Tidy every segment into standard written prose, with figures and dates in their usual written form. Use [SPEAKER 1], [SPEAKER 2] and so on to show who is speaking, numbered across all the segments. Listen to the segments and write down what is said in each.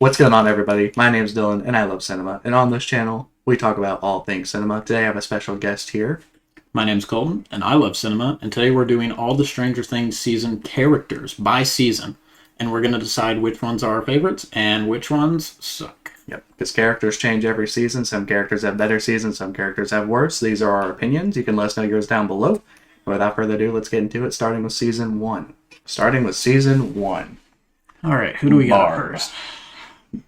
[SPEAKER 1] What's going on, everybody? My name's Dylan, and I love cinema. And on this channel, we talk about all things cinema. Today, I have a special guest here.
[SPEAKER 2] My name's Colton, and I love cinema. And today we're doing all the Stranger Things season characters by season. And we're going to decide which ones are our favorites and which ones suck.
[SPEAKER 1] Yep, because characters change every season. Some characters have better seasons, some characters have worse. These are our opinions. You can let us know yours down below. Without further ado, let's get into it, starting with Season 1.
[SPEAKER 2] All right, who do we got
[SPEAKER 1] Barb.
[SPEAKER 2] first?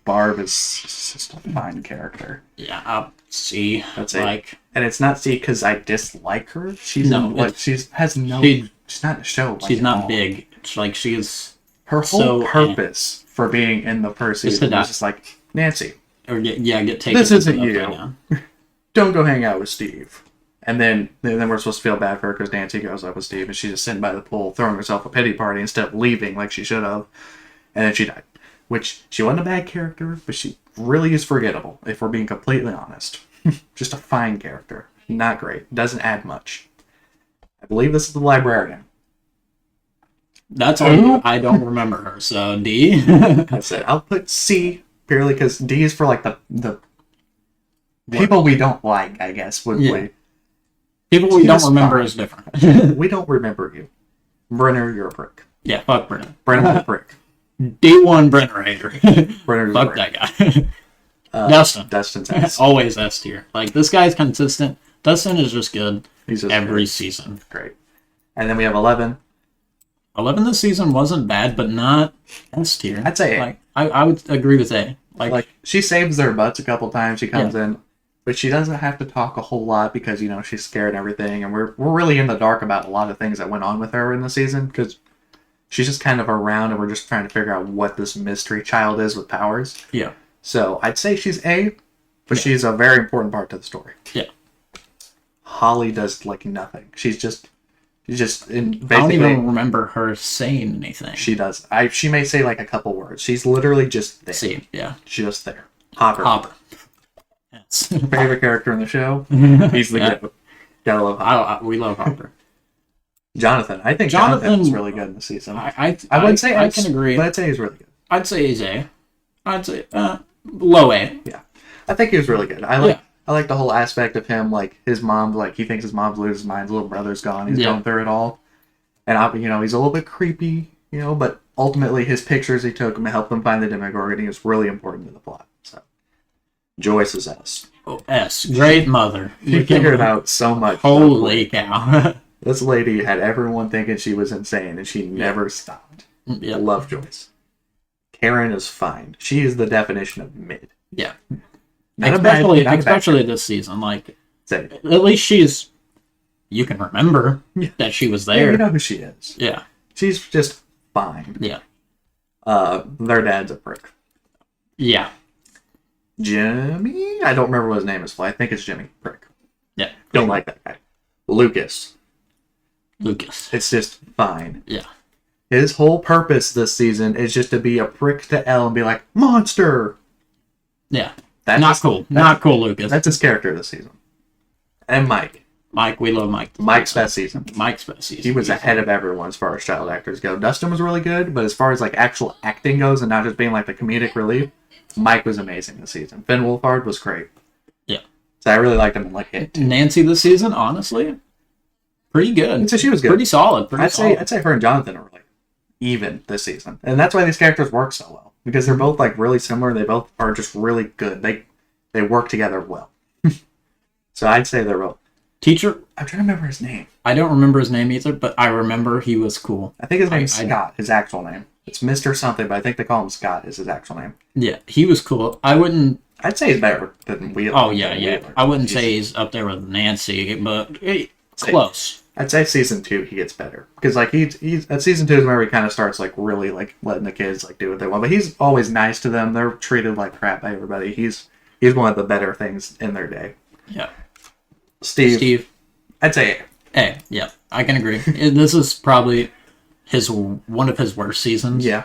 [SPEAKER 1] Barb is just a fine character.
[SPEAKER 2] Yeah, C.
[SPEAKER 1] That's
[SPEAKER 2] like,
[SPEAKER 1] it. And it's not C because I dislike her. She's
[SPEAKER 2] No,
[SPEAKER 1] in, like she's not in the show. Like,
[SPEAKER 2] she's
[SPEAKER 1] at
[SPEAKER 2] not
[SPEAKER 1] all.
[SPEAKER 2] big. It's like she's
[SPEAKER 1] Her whole
[SPEAKER 2] so,
[SPEAKER 1] purpose for being in the first season
[SPEAKER 2] to
[SPEAKER 1] was just like, Nancy,
[SPEAKER 2] get taken.
[SPEAKER 1] this isn't
[SPEAKER 2] upside
[SPEAKER 1] you.
[SPEAKER 2] down.
[SPEAKER 1] Don't go hang out with Steve. And then we're supposed to feel bad for her because Nancy goes up with Steve and she's just sitting by the pool throwing herself a pity party instead of leaving like she should have. And then she died. Which, she wasn't a bad character, but she really is forgettable, if we're being completely honest. Just a fine character. Not great. Doesn't add much. I believe this is the librarian.
[SPEAKER 2] That's all. I don't remember her. So D.
[SPEAKER 1] That's it. I'll put C, purely because D is for like the people we don't like, I guess, would
[SPEAKER 2] Yeah.
[SPEAKER 1] we?
[SPEAKER 2] People we
[SPEAKER 1] She
[SPEAKER 2] don't
[SPEAKER 1] was
[SPEAKER 2] remember
[SPEAKER 1] fine.
[SPEAKER 2] is different.
[SPEAKER 1] We don't remember you. Brenner, you're a prick.
[SPEAKER 2] Yeah, fuck Brennan.
[SPEAKER 1] Brenner's a prick.
[SPEAKER 2] D1 Brenner hater.
[SPEAKER 1] Brenner's a
[SPEAKER 2] Fuck
[SPEAKER 1] prick.
[SPEAKER 2] that guy. Dustin.
[SPEAKER 1] Dustin's ass.
[SPEAKER 2] Always S tier. Like, this guy's consistent. Dustin is just good
[SPEAKER 1] He's just
[SPEAKER 2] every
[SPEAKER 1] good.
[SPEAKER 2] season.
[SPEAKER 1] Great. And then we have 11.
[SPEAKER 2] 11 this season wasn't bad, but not S tier.
[SPEAKER 1] I'd say A.
[SPEAKER 2] Like, I would agree with A.
[SPEAKER 1] Like, she saves their butts a couple times. She comes in, but she doesn't have to talk a whole lot because, you know, she's scared and everything. And we're really in the dark about a lot of things that went on with her in the season because she's just kind of around and we're just trying to figure out what this mystery child is with powers.
[SPEAKER 2] Yeah.
[SPEAKER 1] So I'd say she's A, but she's a very important part to the story.
[SPEAKER 2] Yeah.
[SPEAKER 1] Holly does like nothing. She's just in
[SPEAKER 2] I don't even
[SPEAKER 1] basically
[SPEAKER 2] remember her saying anything.
[SPEAKER 1] she does. She may say like a couple words. She's literally just there.
[SPEAKER 2] See, yeah.
[SPEAKER 1] Just there. Hopper.
[SPEAKER 2] Hopper. Yes.
[SPEAKER 1] Favorite character in the show. He's the
[SPEAKER 2] Yeah.
[SPEAKER 1] goat. Gotta love Hopper.
[SPEAKER 2] We love Hopper.
[SPEAKER 1] Jonathan. I think Jonathan's really good in the season. I wouldn't say
[SPEAKER 2] I
[SPEAKER 1] S,
[SPEAKER 2] can agree.
[SPEAKER 1] but I'd say he's really good.
[SPEAKER 2] I'd say he's A. I'd say low A.
[SPEAKER 1] Yeah. I think he was really good. I like the whole aspect of him, like his mom, like he thinks his mom's losing his mind, his little brother's gone, he's going through it all. And he's a little bit creepy, but ultimately his pictures he took helped them find the Demogorgon. He was really important to the plot. So Joyce is S.
[SPEAKER 2] Oh, S. Great mother.
[SPEAKER 1] She figured out so much.
[SPEAKER 2] Holy cow.
[SPEAKER 1] This lady had everyone thinking she was insane, and she never stopped.
[SPEAKER 2] Yeah.
[SPEAKER 1] I love Joyce. Karen is fine. She is the definition of mid.
[SPEAKER 2] Yeah.
[SPEAKER 1] Not a bad- not a bad
[SPEAKER 2] Especially this season. Like,
[SPEAKER 1] Say,
[SPEAKER 2] at least you can remember that she was
[SPEAKER 1] yeah,
[SPEAKER 2] there.
[SPEAKER 1] you know who she is.
[SPEAKER 2] Yeah.
[SPEAKER 1] She's just fine.
[SPEAKER 2] Yeah.
[SPEAKER 1] Their dad's a prick.
[SPEAKER 2] Yeah.
[SPEAKER 1] Jimmy? I don't remember what his name is. I think it's Jimmy. Prick.
[SPEAKER 2] Yeah.
[SPEAKER 1] Don't like that guy. Lucas.
[SPEAKER 2] Lucas.
[SPEAKER 1] It's just fine.
[SPEAKER 2] Yeah.
[SPEAKER 1] His whole purpose this season is just to be a prick to Elle and be like, monster!
[SPEAKER 2] Yeah.
[SPEAKER 1] That's
[SPEAKER 2] Not
[SPEAKER 1] his-
[SPEAKER 2] cool. Not cool, Lucas.
[SPEAKER 1] That's his character this season. And Mike.
[SPEAKER 2] Mike, we love Mike.
[SPEAKER 1] Mike's best season.
[SPEAKER 2] Mike's best season.
[SPEAKER 1] He was ahead of everyone as far as child actors go. Dustin was really good, but as far as like actual acting goes and not just being like the comedic relief, Mike was amazing this season. Finn Wolfhard was great.
[SPEAKER 2] Yeah.
[SPEAKER 1] So I really liked him in like Hit.
[SPEAKER 2] Nancy this season, honestly, pretty good.
[SPEAKER 1] So she was good.
[SPEAKER 2] Pretty solid.
[SPEAKER 1] I'd say her and Jonathan are like even this season, and that's why these characters work so well because they're both like really similar. They both are just really good. They work together well. So I'd say they're both.
[SPEAKER 2] Teacher,
[SPEAKER 1] I'm trying to remember his name.
[SPEAKER 2] I don't remember his name either, but I remember he was cool.
[SPEAKER 1] I think his name's Scott. His actual name. It's Mr. something, but I think they call him Scott. Is his actual name?
[SPEAKER 2] Yeah, he was cool. I wouldn't.
[SPEAKER 1] I'd say he's better than Wheeler.
[SPEAKER 2] Oh yeah, yeah. I wouldn't say he's up there with Nancy, but close.
[SPEAKER 1] I'd say season 2 he gets better because like he's at season 2 is where he kind of starts like really like letting the kids like do what they want, but he's always nice to them. They're treated like crap by everybody. He's one of the better things in their day.
[SPEAKER 2] Yeah.
[SPEAKER 1] Steve. I'd say
[SPEAKER 2] A. Yeah, I can agree. This is probably one of his worst seasons.
[SPEAKER 1] yeah.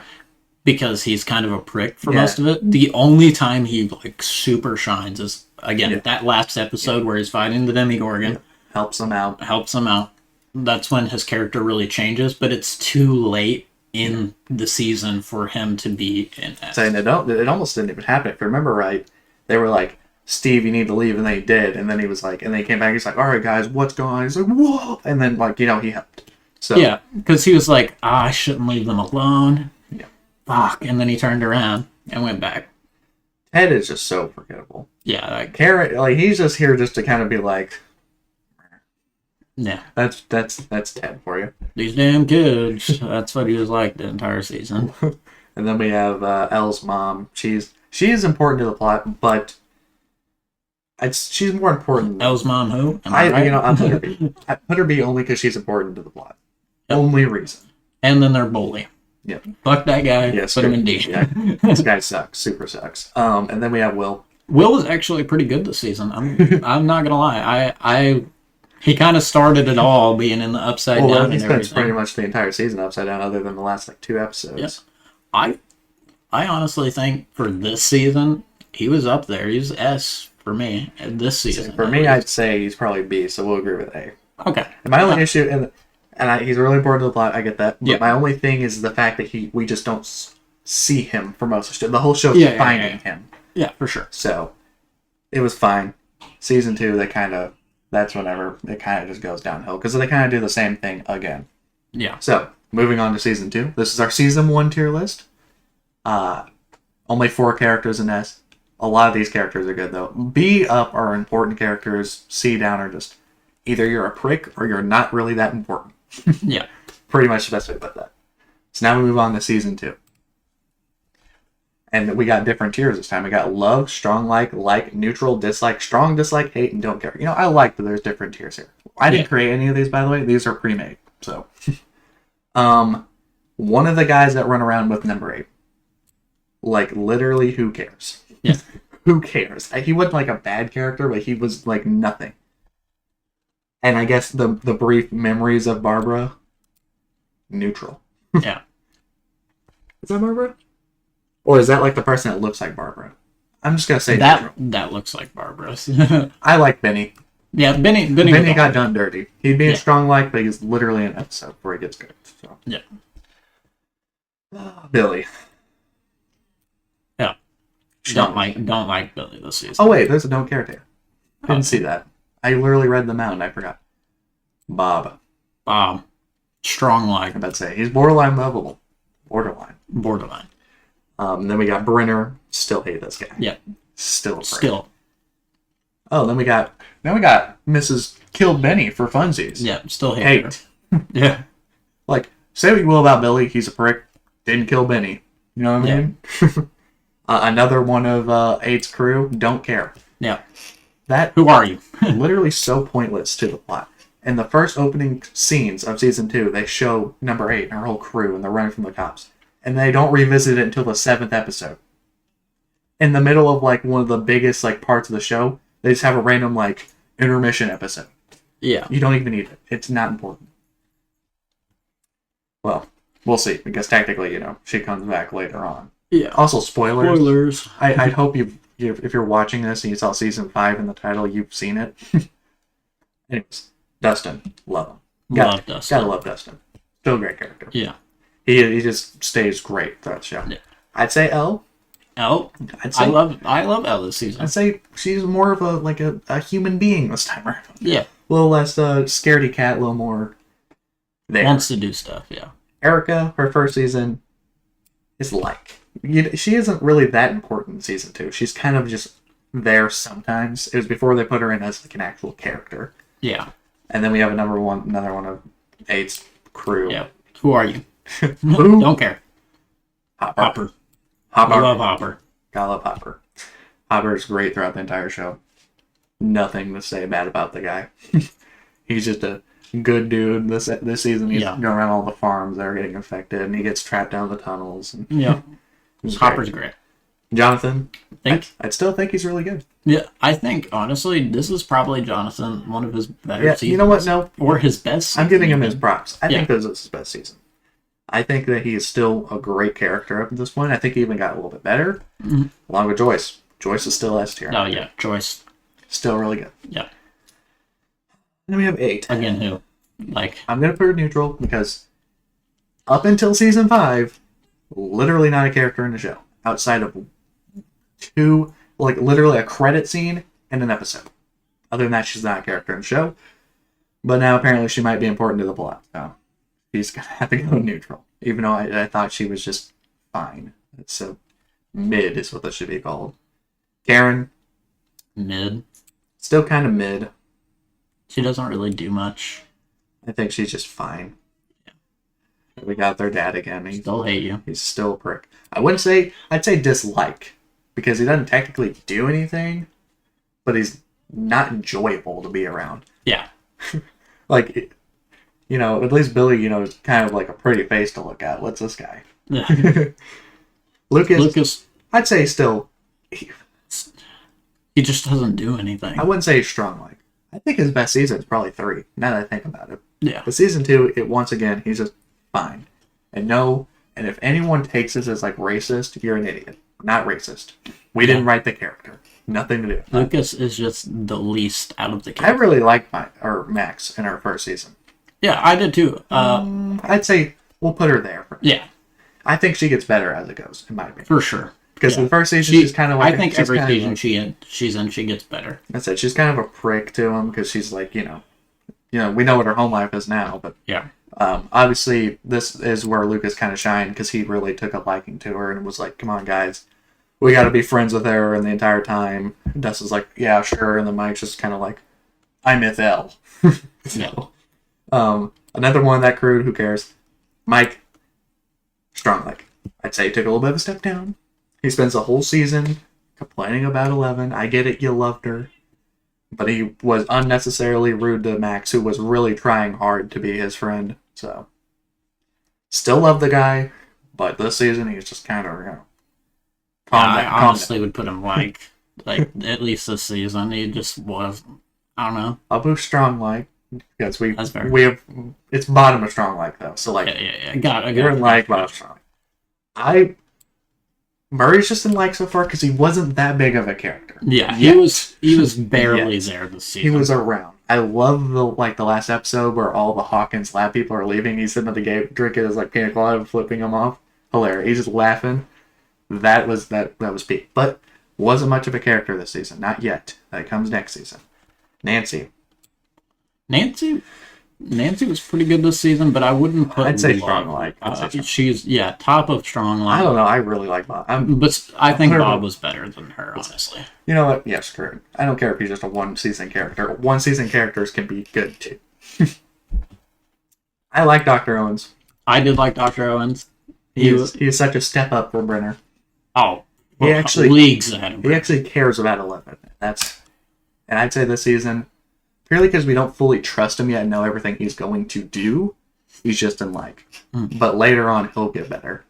[SPEAKER 2] Because he's kind of a prick for most of it. The only time he like super shines is again that last episode where he's fighting the Demogorgon.
[SPEAKER 1] Helps them out.
[SPEAKER 2] That's when his character really changes, but it's too late in the season for him to be in it.
[SPEAKER 1] Saying it almost didn't even happen. If I remember right, they were like, Steve, you need to leave, and they did. And then he was like, and then he came back, he's like, all right, guys, what's going on? He's like, whoa! And then, like, he helped. So
[SPEAKER 2] Yeah, because he was like, I shouldn't leave them alone.
[SPEAKER 1] Yeah.
[SPEAKER 2] Fuck. And then he turned around and went back.
[SPEAKER 1] Ted is just so forgettable.
[SPEAKER 2] Yeah, like,
[SPEAKER 1] Karen, like, he's just here just to kind of be like,
[SPEAKER 2] yeah.
[SPEAKER 1] that's Ted for you.
[SPEAKER 2] These damn kids. That's what he was like the entire season.
[SPEAKER 1] And then we have Elle's mom. She is important to the plot, but she's more important.
[SPEAKER 2] Elle's mom who? Am I right?
[SPEAKER 1] I put her B. I put her B only because she's important to the plot.
[SPEAKER 2] Yep.
[SPEAKER 1] Only reason.
[SPEAKER 2] And then their bully.
[SPEAKER 1] Yep.
[SPEAKER 2] Fuck that guy.
[SPEAKER 1] Yes.
[SPEAKER 2] Put him in D.
[SPEAKER 1] Yeah. This guy sucks. Super sucks. And then we have Will.
[SPEAKER 2] Will is actually pretty good this season. I'm not gonna lie. He kind of started it all being in the upside down
[SPEAKER 1] He
[SPEAKER 2] and
[SPEAKER 1] spends
[SPEAKER 2] everything.
[SPEAKER 1] pretty much the entire season upside down, other than the last like 2 episodes.
[SPEAKER 2] Yes. I honestly think for this season he was up there. He's S for me this season.
[SPEAKER 1] For me, I'd say he's probably B. So we'll agree with A.
[SPEAKER 2] Okay.
[SPEAKER 1] And my only issue, he's really important to the plot. I get that. But
[SPEAKER 2] Yeah.
[SPEAKER 1] my only thing is the fact that we just don't see him for most of the show. The whole show's finding him.
[SPEAKER 2] Yeah, for sure.
[SPEAKER 1] So it was fine. Season 2, that's whenever it kind of just goes downhill because they kind of do the same thing again.
[SPEAKER 2] Yeah.
[SPEAKER 1] So moving on to season 2. This is our season 1 tier list. Only 4 characters in S. A lot of these characters are good though. B up are important characters. C down are just either you're a prick or you're not really that important.
[SPEAKER 2] Yeah.
[SPEAKER 1] Pretty much the best way to put that. So now we move on to season 2. And we got different tiers this time. We got love, strong like, neutral, dislike, strong, dislike, hate, and don't care. I like that there's different tiers here. I didn't create any of these, by the way. These are pre-made. So, one of the guys that run around with number 8. Like, literally, who cares?
[SPEAKER 2] Yeah.
[SPEAKER 1] Who cares? He wasn't like a bad character, but he was like nothing. And I guess the brief memories of Barbara, neutral.
[SPEAKER 2] Yeah.
[SPEAKER 1] Is that Barbara? Or is that like the person that looks like Barbara? I'm just gonna say neutral.
[SPEAKER 2] That looks like Barbara's.
[SPEAKER 1] I like Benny.
[SPEAKER 2] Yeah, Benny
[SPEAKER 1] got done dirty. He'd be a strong like, but he's literally an episode where he gets good. So.
[SPEAKER 2] Yeah.
[SPEAKER 1] Billy.
[SPEAKER 2] Yeah. Don't like Billy this season.
[SPEAKER 1] Oh wait, there's a don't care tier. Didn't see that. I literally read them out and I forgot. Bob.
[SPEAKER 2] Strong like.
[SPEAKER 1] I'm about to say he's borderline lovable. Borderline. And then we got Brenner. Still hate this guy.
[SPEAKER 2] Yeah.
[SPEAKER 1] Still a prick.
[SPEAKER 2] Still.
[SPEAKER 1] Oh, then we got Mrs. Killed Benny for funsies.
[SPEAKER 2] Yeah, still hate her. Yeah.
[SPEAKER 1] Like, say what you will about Billy, he's a prick. Didn't kill Benny. You know what I mean? Another one of 8's crew, don't care.
[SPEAKER 2] Yeah.
[SPEAKER 1] Who
[SPEAKER 2] are you?
[SPEAKER 1] Literally so pointless to the plot. In the first opening scenes of season 2, they show number 8 and her whole crew, and they're running from the cops. And they don't revisit it until the 7th episode. In the middle of like one of the biggest like parts of the show, they just have a random like intermission episode.
[SPEAKER 2] Yeah.
[SPEAKER 1] You don't even need it. It's not important. Well, we'll see, because technically, she comes back later on.
[SPEAKER 2] Yeah.
[SPEAKER 1] Also, spoilers.
[SPEAKER 2] Spoilers.
[SPEAKER 1] I hope if you're watching this and you saw season 5 in the title, you've seen it. Anyways, Dustin, love him.
[SPEAKER 2] Love Dustin.
[SPEAKER 1] Gotta love Dustin. Still a great character.
[SPEAKER 2] Yeah.
[SPEAKER 1] He just stays great throughout the show.
[SPEAKER 2] Yeah.
[SPEAKER 1] I'd say Elle.
[SPEAKER 2] Elle. I love Elle this season.
[SPEAKER 1] I'd say she's more of a human being this time around.
[SPEAKER 2] Yeah.
[SPEAKER 1] A little less scaredy cat, a little more there.
[SPEAKER 2] Wants to do stuff, yeah.
[SPEAKER 1] Erica, her first season, is she isn't really that important in season 2. She's kind of just there sometimes. It was before they put her in as like an actual character.
[SPEAKER 2] Yeah.
[SPEAKER 1] And then we have another one of 8's crew.
[SPEAKER 2] Yeah. Who are you?
[SPEAKER 1] Who?
[SPEAKER 2] Don't care.
[SPEAKER 1] Hopper.
[SPEAKER 2] I love Hopper.
[SPEAKER 1] Gotta love Hopper. Hopper's great throughout the entire show. Nothing to say bad about the guy. He's just a good dude. This season, he's going around all the farms that are getting infected, and he gets trapped down the tunnels. And
[SPEAKER 2] yeah. Hopper's great.
[SPEAKER 1] Jonathan, I'd still think he's really good.
[SPEAKER 2] Yeah, I think, honestly, this is probably Jonathan, one of his better seasons.
[SPEAKER 1] You know what? No.
[SPEAKER 2] Or his best season.
[SPEAKER 1] I'm giving him his props. I think this is his best season. I think that he is still a great character up at this point. I think he even got a little bit better, along with Joyce. Joyce is still S tier.
[SPEAKER 2] Oh, yeah, Joyce.
[SPEAKER 1] Still really good.
[SPEAKER 2] Yeah.
[SPEAKER 1] And then we have 8.
[SPEAKER 2] Again, who?
[SPEAKER 1] I'm going to put her neutral because up until season 5, literally not a character in the show. Outside of 2, like literally a credit scene and an episode. Other than that, she's not a character in the show. But now apparently she might be important to the plot. So she's going to have to go neutral. Even though I thought she was just fine. So mid is what this should be called. Karen,
[SPEAKER 2] Mid.
[SPEAKER 1] still kind of mid.
[SPEAKER 2] She doesn't really do much.
[SPEAKER 1] I think she's just fine. We got their dad again.
[SPEAKER 2] Still hate you.
[SPEAKER 1] He's still a prick. I'd say dislike. Because he doesn't technically do anything. But he's not enjoyable to be around.
[SPEAKER 2] Yeah.
[SPEAKER 1] Like, you know, at least Billy, you know, is kind of like a pretty face to look at. What's this guy?
[SPEAKER 2] Yeah.
[SPEAKER 1] Lucas, I'd say still...
[SPEAKER 2] He just doesn't do anything.
[SPEAKER 1] I wouldn't say he's strong like. I think his best season is probably 3, now that I think about it.
[SPEAKER 2] Yeah.
[SPEAKER 1] But season 2, once again, he's just fine. And if anyone takes this as like racist, you're an idiot. Not racist. We didn't write the character. Nothing to do.
[SPEAKER 2] Lucas is just the least out of the
[SPEAKER 1] I
[SPEAKER 2] character.
[SPEAKER 1] really liked Max in her first season.
[SPEAKER 2] Yeah, I did too.
[SPEAKER 1] I'd say we'll put her there.
[SPEAKER 2] Yeah,
[SPEAKER 1] I think she gets better as it goes, in my opinion.
[SPEAKER 2] for sure.
[SPEAKER 1] Because
[SPEAKER 2] Yeah.
[SPEAKER 1] in the first season, she's kind of like...
[SPEAKER 2] I think
[SPEAKER 1] she's
[SPEAKER 2] every
[SPEAKER 1] kind of
[SPEAKER 2] season
[SPEAKER 1] like-
[SPEAKER 2] she's in, she gets better.
[SPEAKER 1] That's it. She's kind of a prick to him because she's like, you know, we know what her home life is now, but
[SPEAKER 2] Yeah.
[SPEAKER 1] obviously this is where Lucas kind of shined because he really took a liking to her and was like, come on, guys, we got to be friends with her. And the entire time, Dustin's like, yeah, sure. And then Mike's just kind of like, I'm Ithel. So, another one that crude, who cares? Mike, strong like. I'd say he took a little bit of a step down. He spends the whole season complaining about 11. I get it, you loved her. But he was unnecessarily rude to Max, who was really trying hard to be his friend. So, still love the guy, but this season he's just kind of, you know,
[SPEAKER 2] I honestly would put him like at least this season. He just was. I don't know.
[SPEAKER 1] I'll move strong like because
[SPEAKER 2] That's fair.
[SPEAKER 1] we have it's bottom of strong like though. So like
[SPEAKER 2] Yeah. Got
[SPEAKER 1] you're
[SPEAKER 2] it.
[SPEAKER 1] in like bottom of strong. Murray's just in like so far because he wasn't that big of a character.
[SPEAKER 2] Yeah,
[SPEAKER 1] Yet.
[SPEAKER 2] he was barely
[SPEAKER 1] Yet.
[SPEAKER 2] there this
[SPEAKER 1] He
[SPEAKER 2] season.
[SPEAKER 1] was around. I love the last episode where all the Hawkins lab people are leaving. He's sitting at the gate drinking his like pina colada, flipping them off. Hilarious. He's just laughing. That was peak. But wasn't much of a character this season. Not yet. That comes next season. Nancy
[SPEAKER 2] was pretty good this season, but I wouldn't put.
[SPEAKER 1] I'd say
[SPEAKER 2] Love.
[SPEAKER 1] strong like. I'd say strong.
[SPEAKER 2] She's top of strong
[SPEAKER 1] I
[SPEAKER 2] line.
[SPEAKER 1] don't know. I really like Bob.
[SPEAKER 2] But I think
[SPEAKER 1] Whatever.
[SPEAKER 2] Bob was better than her, honestly.
[SPEAKER 1] You know what? Yes, correct. I don't care if he's just a one-season character. One-season characters can be good, too. I like Dr. Owens.
[SPEAKER 2] I did like Dr. Owens.
[SPEAKER 1] He is such a step up from Brenner.
[SPEAKER 2] Oh,
[SPEAKER 1] He actually-
[SPEAKER 2] leagues ahead of
[SPEAKER 1] He
[SPEAKER 2] her.
[SPEAKER 1] actually cares about 11. And I'd say this season, purely because we don't fully trust him yet and know everything he's going to do, he's just in like. But later on, he'll get better.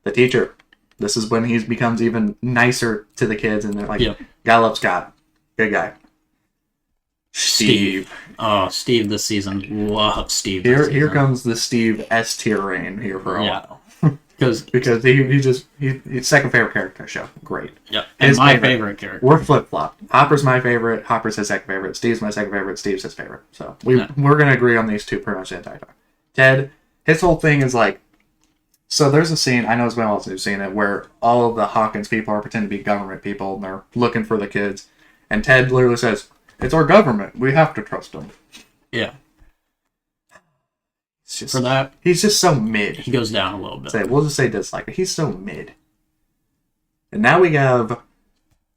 [SPEAKER 1] The teacher, this is when he becomes even nicer to the kids, and they're like,
[SPEAKER 2] Yep.
[SPEAKER 1] "Guy loves Scott, good guy." Steve.
[SPEAKER 2] Oh, Steve this season. Love Steve.
[SPEAKER 1] Here
[SPEAKER 2] This season.
[SPEAKER 1] comes the Steve S tier reign here for a
[SPEAKER 2] Yeah.
[SPEAKER 1] while.
[SPEAKER 2] Because
[SPEAKER 1] Because he's second favorite character in the show. Great.
[SPEAKER 2] yeah, and
[SPEAKER 1] His
[SPEAKER 2] my
[SPEAKER 1] favorite.
[SPEAKER 2] favorite character.
[SPEAKER 1] We're flip flop. Hopper's my favorite. Hopper's his second favorite. Steve's my second favorite. Steve's his favorite. So
[SPEAKER 2] Yeah.
[SPEAKER 1] we're gonna agree on these two pretty much the entire time. Ted, his whole thing is like, so there's a scene, I know as well as you've seen it, where all of the Hawkins people are pretending to be government people and they're looking for the kids, and Ted literally says, "It's our government. We have to trust them."
[SPEAKER 2] Yeah.
[SPEAKER 1] It's just,
[SPEAKER 2] For that,
[SPEAKER 1] he's just so mid.
[SPEAKER 2] he goes down a little bit.
[SPEAKER 1] We'll just say dislike. He's so mid. And now we have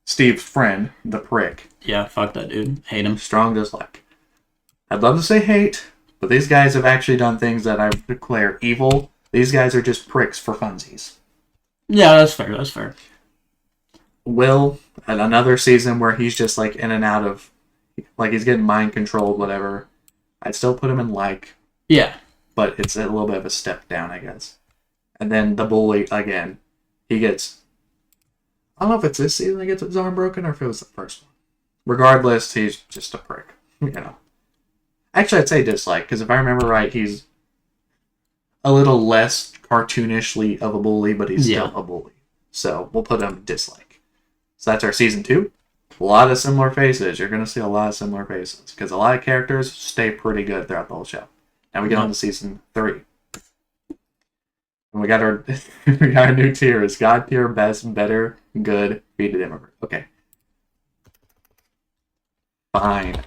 [SPEAKER 1] Steve's friend, the prick.
[SPEAKER 2] Yeah, fuck that dude. Hate him.
[SPEAKER 1] Strong dislike. I'd love to say hate, but these guys have actually done things that I declare evil. These guys are just pricks for funsies.
[SPEAKER 2] Yeah, that's fair. That's fair.
[SPEAKER 1] Will, at another season where he's just like in and out of, like he's getting mind controlled, whatever, I'd still put him in like,
[SPEAKER 2] Yeah.
[SPEAKER 1] but it's a little bit of a step down, I guess. And then the bully, again, he gets, I don't know if it's this season he gets his arm broken or if it was the first one. Regardless, he's just a prick, you know. Actually, I'd say dislike, because if I remember right, he's a little less cartoonishly of a bully, but he's still a bully. So we'll put him dislike. So that's our season 2. A lot of similar faces. You're going to see a lot of similar faces, because a lot of characters stay pretty good throughout the whole show. Now we get on to season 3. And we got our we got our new tier is God tier, best, better, good, beat a Demogorgon. Okay. Fine.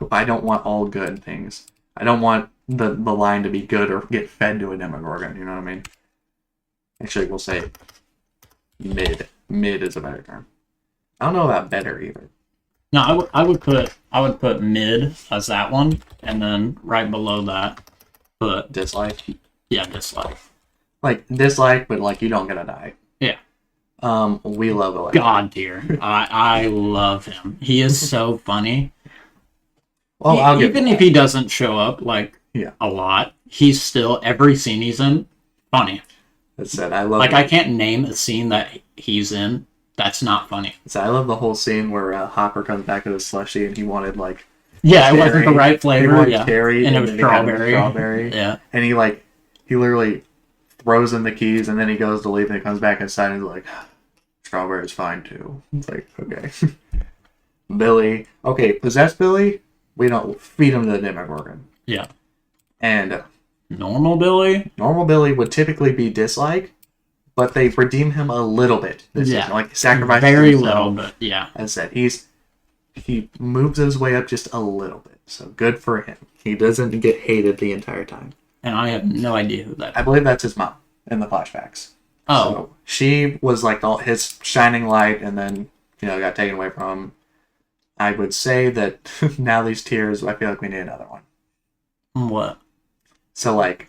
[SPEAKER 1] I don't want all good things. I don't want the line to be good or get fed to a Demogorgon, you know what I mean? Actually, we'll say mid. Mid is a better term. I don't know about better either.
[SPEAKER 2] No, I would put mid as that one, and then right below that, put
[SPEAKER 1] Dislike.
[SPEAKER 2] dislike.
[SPEAKER 1] Like dislike, but like you don't gonna die.
[SPEAKER 2] Yeah.
[SPEAKER 1] We love Electro.
[SPEAKER 2] God tier. I love him. He is so funny.
[SPEAKER 1] Well, I'll give
[SPEAKER 2] Even if he doesn't show up like
[SPEAKER 1] Yeah.
[SPEAKER 2] a lot, he's still every scene he's in funny.
[SPEAKER 1] that said. I love
[SPEAKER 2] Like I can't name a scene that he's in that's not funny.
[SPEAKER 1] So I love the whole scene where Hopper comes back with a slushie and he wanted like
[SPEAKER 2] Yeah, it wasn't
[SPEAKER 1] cherry.
[SPEAKER 2] the right
[SPEAKER 1] He
[SPEAKER 2] flavor.
[SPEAKER 1] wanted
[SPEAKER 2] Yeah,
[SPEAKER 1] cherry
[SPEAKER 2] and it was
[SPEAKER 1] then he had
[SPEAKER 2] strawberry.
[SPEAKER 1] strawberry.
[SPEAKER 2] Yeah,
[SPEAKER 1] And he literally throws in the keys and then he goes to leave and he comes back inside and he's like, strawberry's fine too. It's like, okay. Billy. Okay, possessed Billy, we don't feed him to the Demogorgon.
[SPEAKER 2] yeah.
[SPEAKER 1] And
[SPEAKER 2] Normal Billy.
[SPEAKER 1] normal Billy would typically be dislike, but they redeem him a little bit. This
[SPEAKER 2] Yeah.
[SPEAKER 1] season. Like sacrifice
[SPEAKER 2] Very
[SPEAKER 1] himself.
[SPEAKER 2] little, but yeah.
[SPEAKER 1] As I said, he moves his way up just a little bit. So good for him. He doesn't get hated the entire time.
[SPEAKER 2] And I have no idea who that
[SPEAKER 1] I
[SPEAKER 2] is.
[SPEAKER 1] believe that's his mom in the flashbacks.
[SPEAKER 2] Oh,
[SPEAKER 1] So she was like his shining light and then, got taken away from him. I would say that now these tiers, I feel like we need another one.
[SPEAKER 2] what?
[SPEAKER 1] So like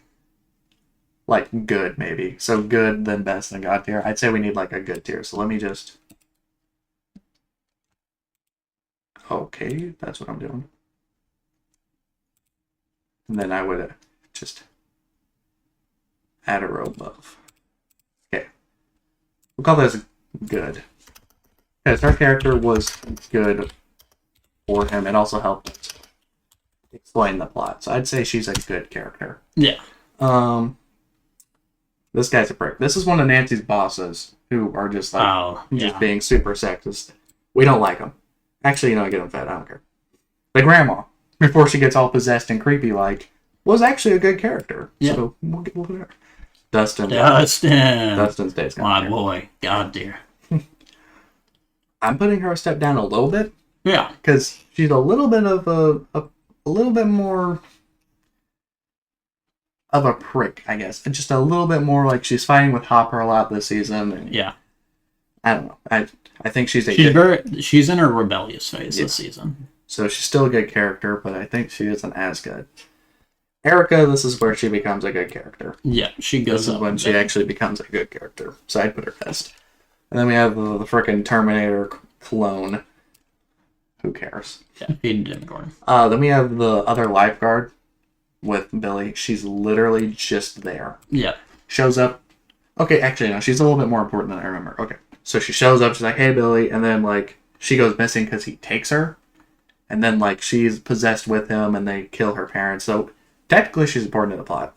[SPEAKER 1] good maybe. So good, then best, then God tier. I'd say we need like a good tier. So let me just. Okay, that's what I'm doing. And then I would just add a row above. Okay. We'll call this good. Because her character was good for him. It also helped explain the plot. So I'd say she's a good character.
[SPEAKER 2] Yeah.
[SPEAKER 1] This guy's a prick. This is one of Nancy's bosses who are just like
[SPEAKER 2] Oh,
[SPEAKER 1] just
[SPEAKER 2] yeah.
[SPEAKER 1] being super sexist. We don't like them. Actually, I get them fed. I don't care. The grandma, before she gets all possessed and creepy, like, was actually a good character.
[SPEAKER 2] Yeah.
[SPEAKER 1] So we'll get her. Dustin.
[SPEAKER 2] Dustin.
[SPEAKER 1] Dustin stays.
[SPEAKER 2] My boy. God dear.
[SPEAKER 1] I'm putting her a step down a little bit
[SPEAKER 2] Yeah.
[SPEAKER 1] because she's a little bit of a little bit more of a prick, I guess. And just a little bit more like she's fighting with Hopper a lot this season. And
[SPEAKER 2] Yeah.
[SPEAKER 1] I don't know. I think she's a
[SPEAKER 2] She's
[SPEAKER 1] good,
[SPEAKER 2] she's in her rebellious phase
[SPEAKER 1] Yeah.
[SPEAKER 2] this season.
[SPEAKER 1] so she's still a good character, but I think she isn't as good. Erica, this is where she becomes a good character.
[SPEAKER 2] Yeah, she goes
[SPEAKER 1] This is
[SPEAKER 2] up
[SPEAKER 1] when
[SPEAKER 2] a
[SPEAKER 1] she
[SPEAKER 2] bit.
[SPEAKER 1] actually becomes a good character. So I'd put her best. And then we have the frickin' Terminator clone. Who cares?
[SPEAKER 2] Yeah, feed Demogorgon.
[SPEAKER 1] Then we have the other lifeguard with Billy. She's literally just there.
[SPEAKER 2] Yeah.
[SPEAKER 1] Shows up. Okay, actually, no, she's a little bit more important than I remember. Okay. So she shows up, she's like, hey, Billy. And then, like, she goes missing because he takes her. And then, like, she's possessed with him and they kill her parents. So technically, she's important to the plot.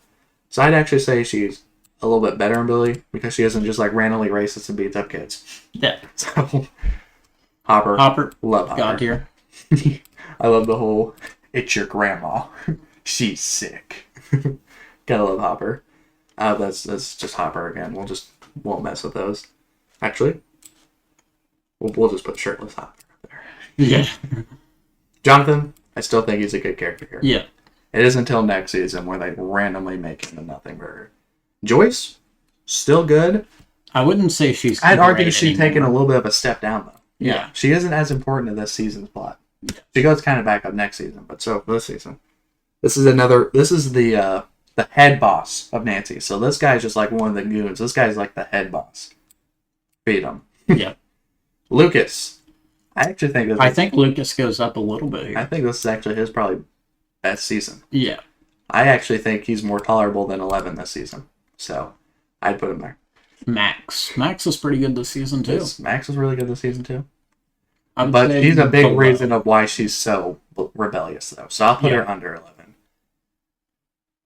[SPEAKER 1] So I'd actually say she's a little bit better than Billy because she isn't just, like, randomly racist and beats up kids.
[SPEAKER 2] Yeah.
[SPEAKER 1] So, Hopper.
[SPEAKER 2] Hopper.
[SPEAKER 1] Love Hopper.
[SPEAKER 2] God tier.
[SPEAKER 1] I love the whole, it's your grandma. She's sick. Gotta love Hopper. That's just Hopper again. Won't mess with those. Actually, we'll just put shirtless Hopper up there.
[SPEAKER 2] Yeah.
[SPEAKER 1] Jonathan, I still think he's a good character here.
[SPEAKER 2] Yeah.
[SPEAKER 1] It is until next season where they randomly make him a nothing burger. Joyce, still good.
[SPEAKER 2] I wouldn't say she's.
[SPEAKER 1] I'd argue
[SPEAKER 2] great
[SPEAKER 1] she's
[SPEAKER 2] anymore.
[SPEAKER 1] taken a little bit of a step down though.
[SPEAKER 2] Yeah.
[SPEAKER 1] She isn't as important to this season's plot. She goes kind of back up next season, but so for this season. This is the head boss of Nancy. So this guy's just like one of the goons. This guy's like the head boss. Feed him.
[SPEAKER 2] Yeah.
[SPEAKER 1] Lucas. I actually think
[SPEAKER 2] I think Lucas goes up a little bit
[SPEAKER 1] I
[SPEAKER 2] here.
[SPEAKER 1] think this is actually his probably best season.
[SPEAKER 2] Yeah.
[SPEAKER 1] I actually think he's more tolerable than 11 this season. So I'd put him there.
[SPEAKER 2] Max. Max is pretty good this season too.
[SPEAKER 1] Max was really good this season too.
[SPEAKER 2] I would
[SPEAKER 1] But
[SPEAKER 2] say
[SPEAKER 1] he's a big
[SPEAKER 2] below.
[SPEAKER 1] reason of why she's so rebellious though. So I'll put
[SPEAKER 2] Yeah.
[SPEAKER 1] her under 11.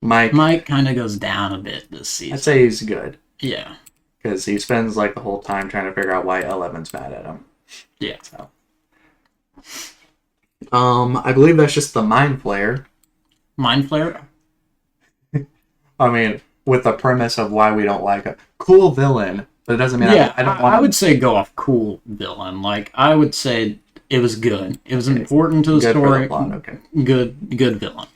[SPEAKER 1] Mike,
[SPEAKER 2] Mike kind of goes down a bit this season.
[SPEAKER 1] I'd say he's good.
[SPEAKER 2] Yeah.
[SPEAKER 1] Because he spends like the whole time trying to figure out why 11's mad at him.
[SPEAKER 2] Yeah.
[SPEAKER 1] So. I believe that's just the Mind Flayer.
[SPEAKER 2] Mind Flare.
[SPEAKER 1] I mean, with the premise of why we don't like a cool villain, but it doesn't mean I don't want.
[SPEAKER 2] I would say go off cool villain. Like I would say it was good. It was important to the
[SPEAKER 1] good for
[SPEAKER 2] story.
[SPEAKER 1] the plot. Okay.
[SPEAKER 2] Good villain.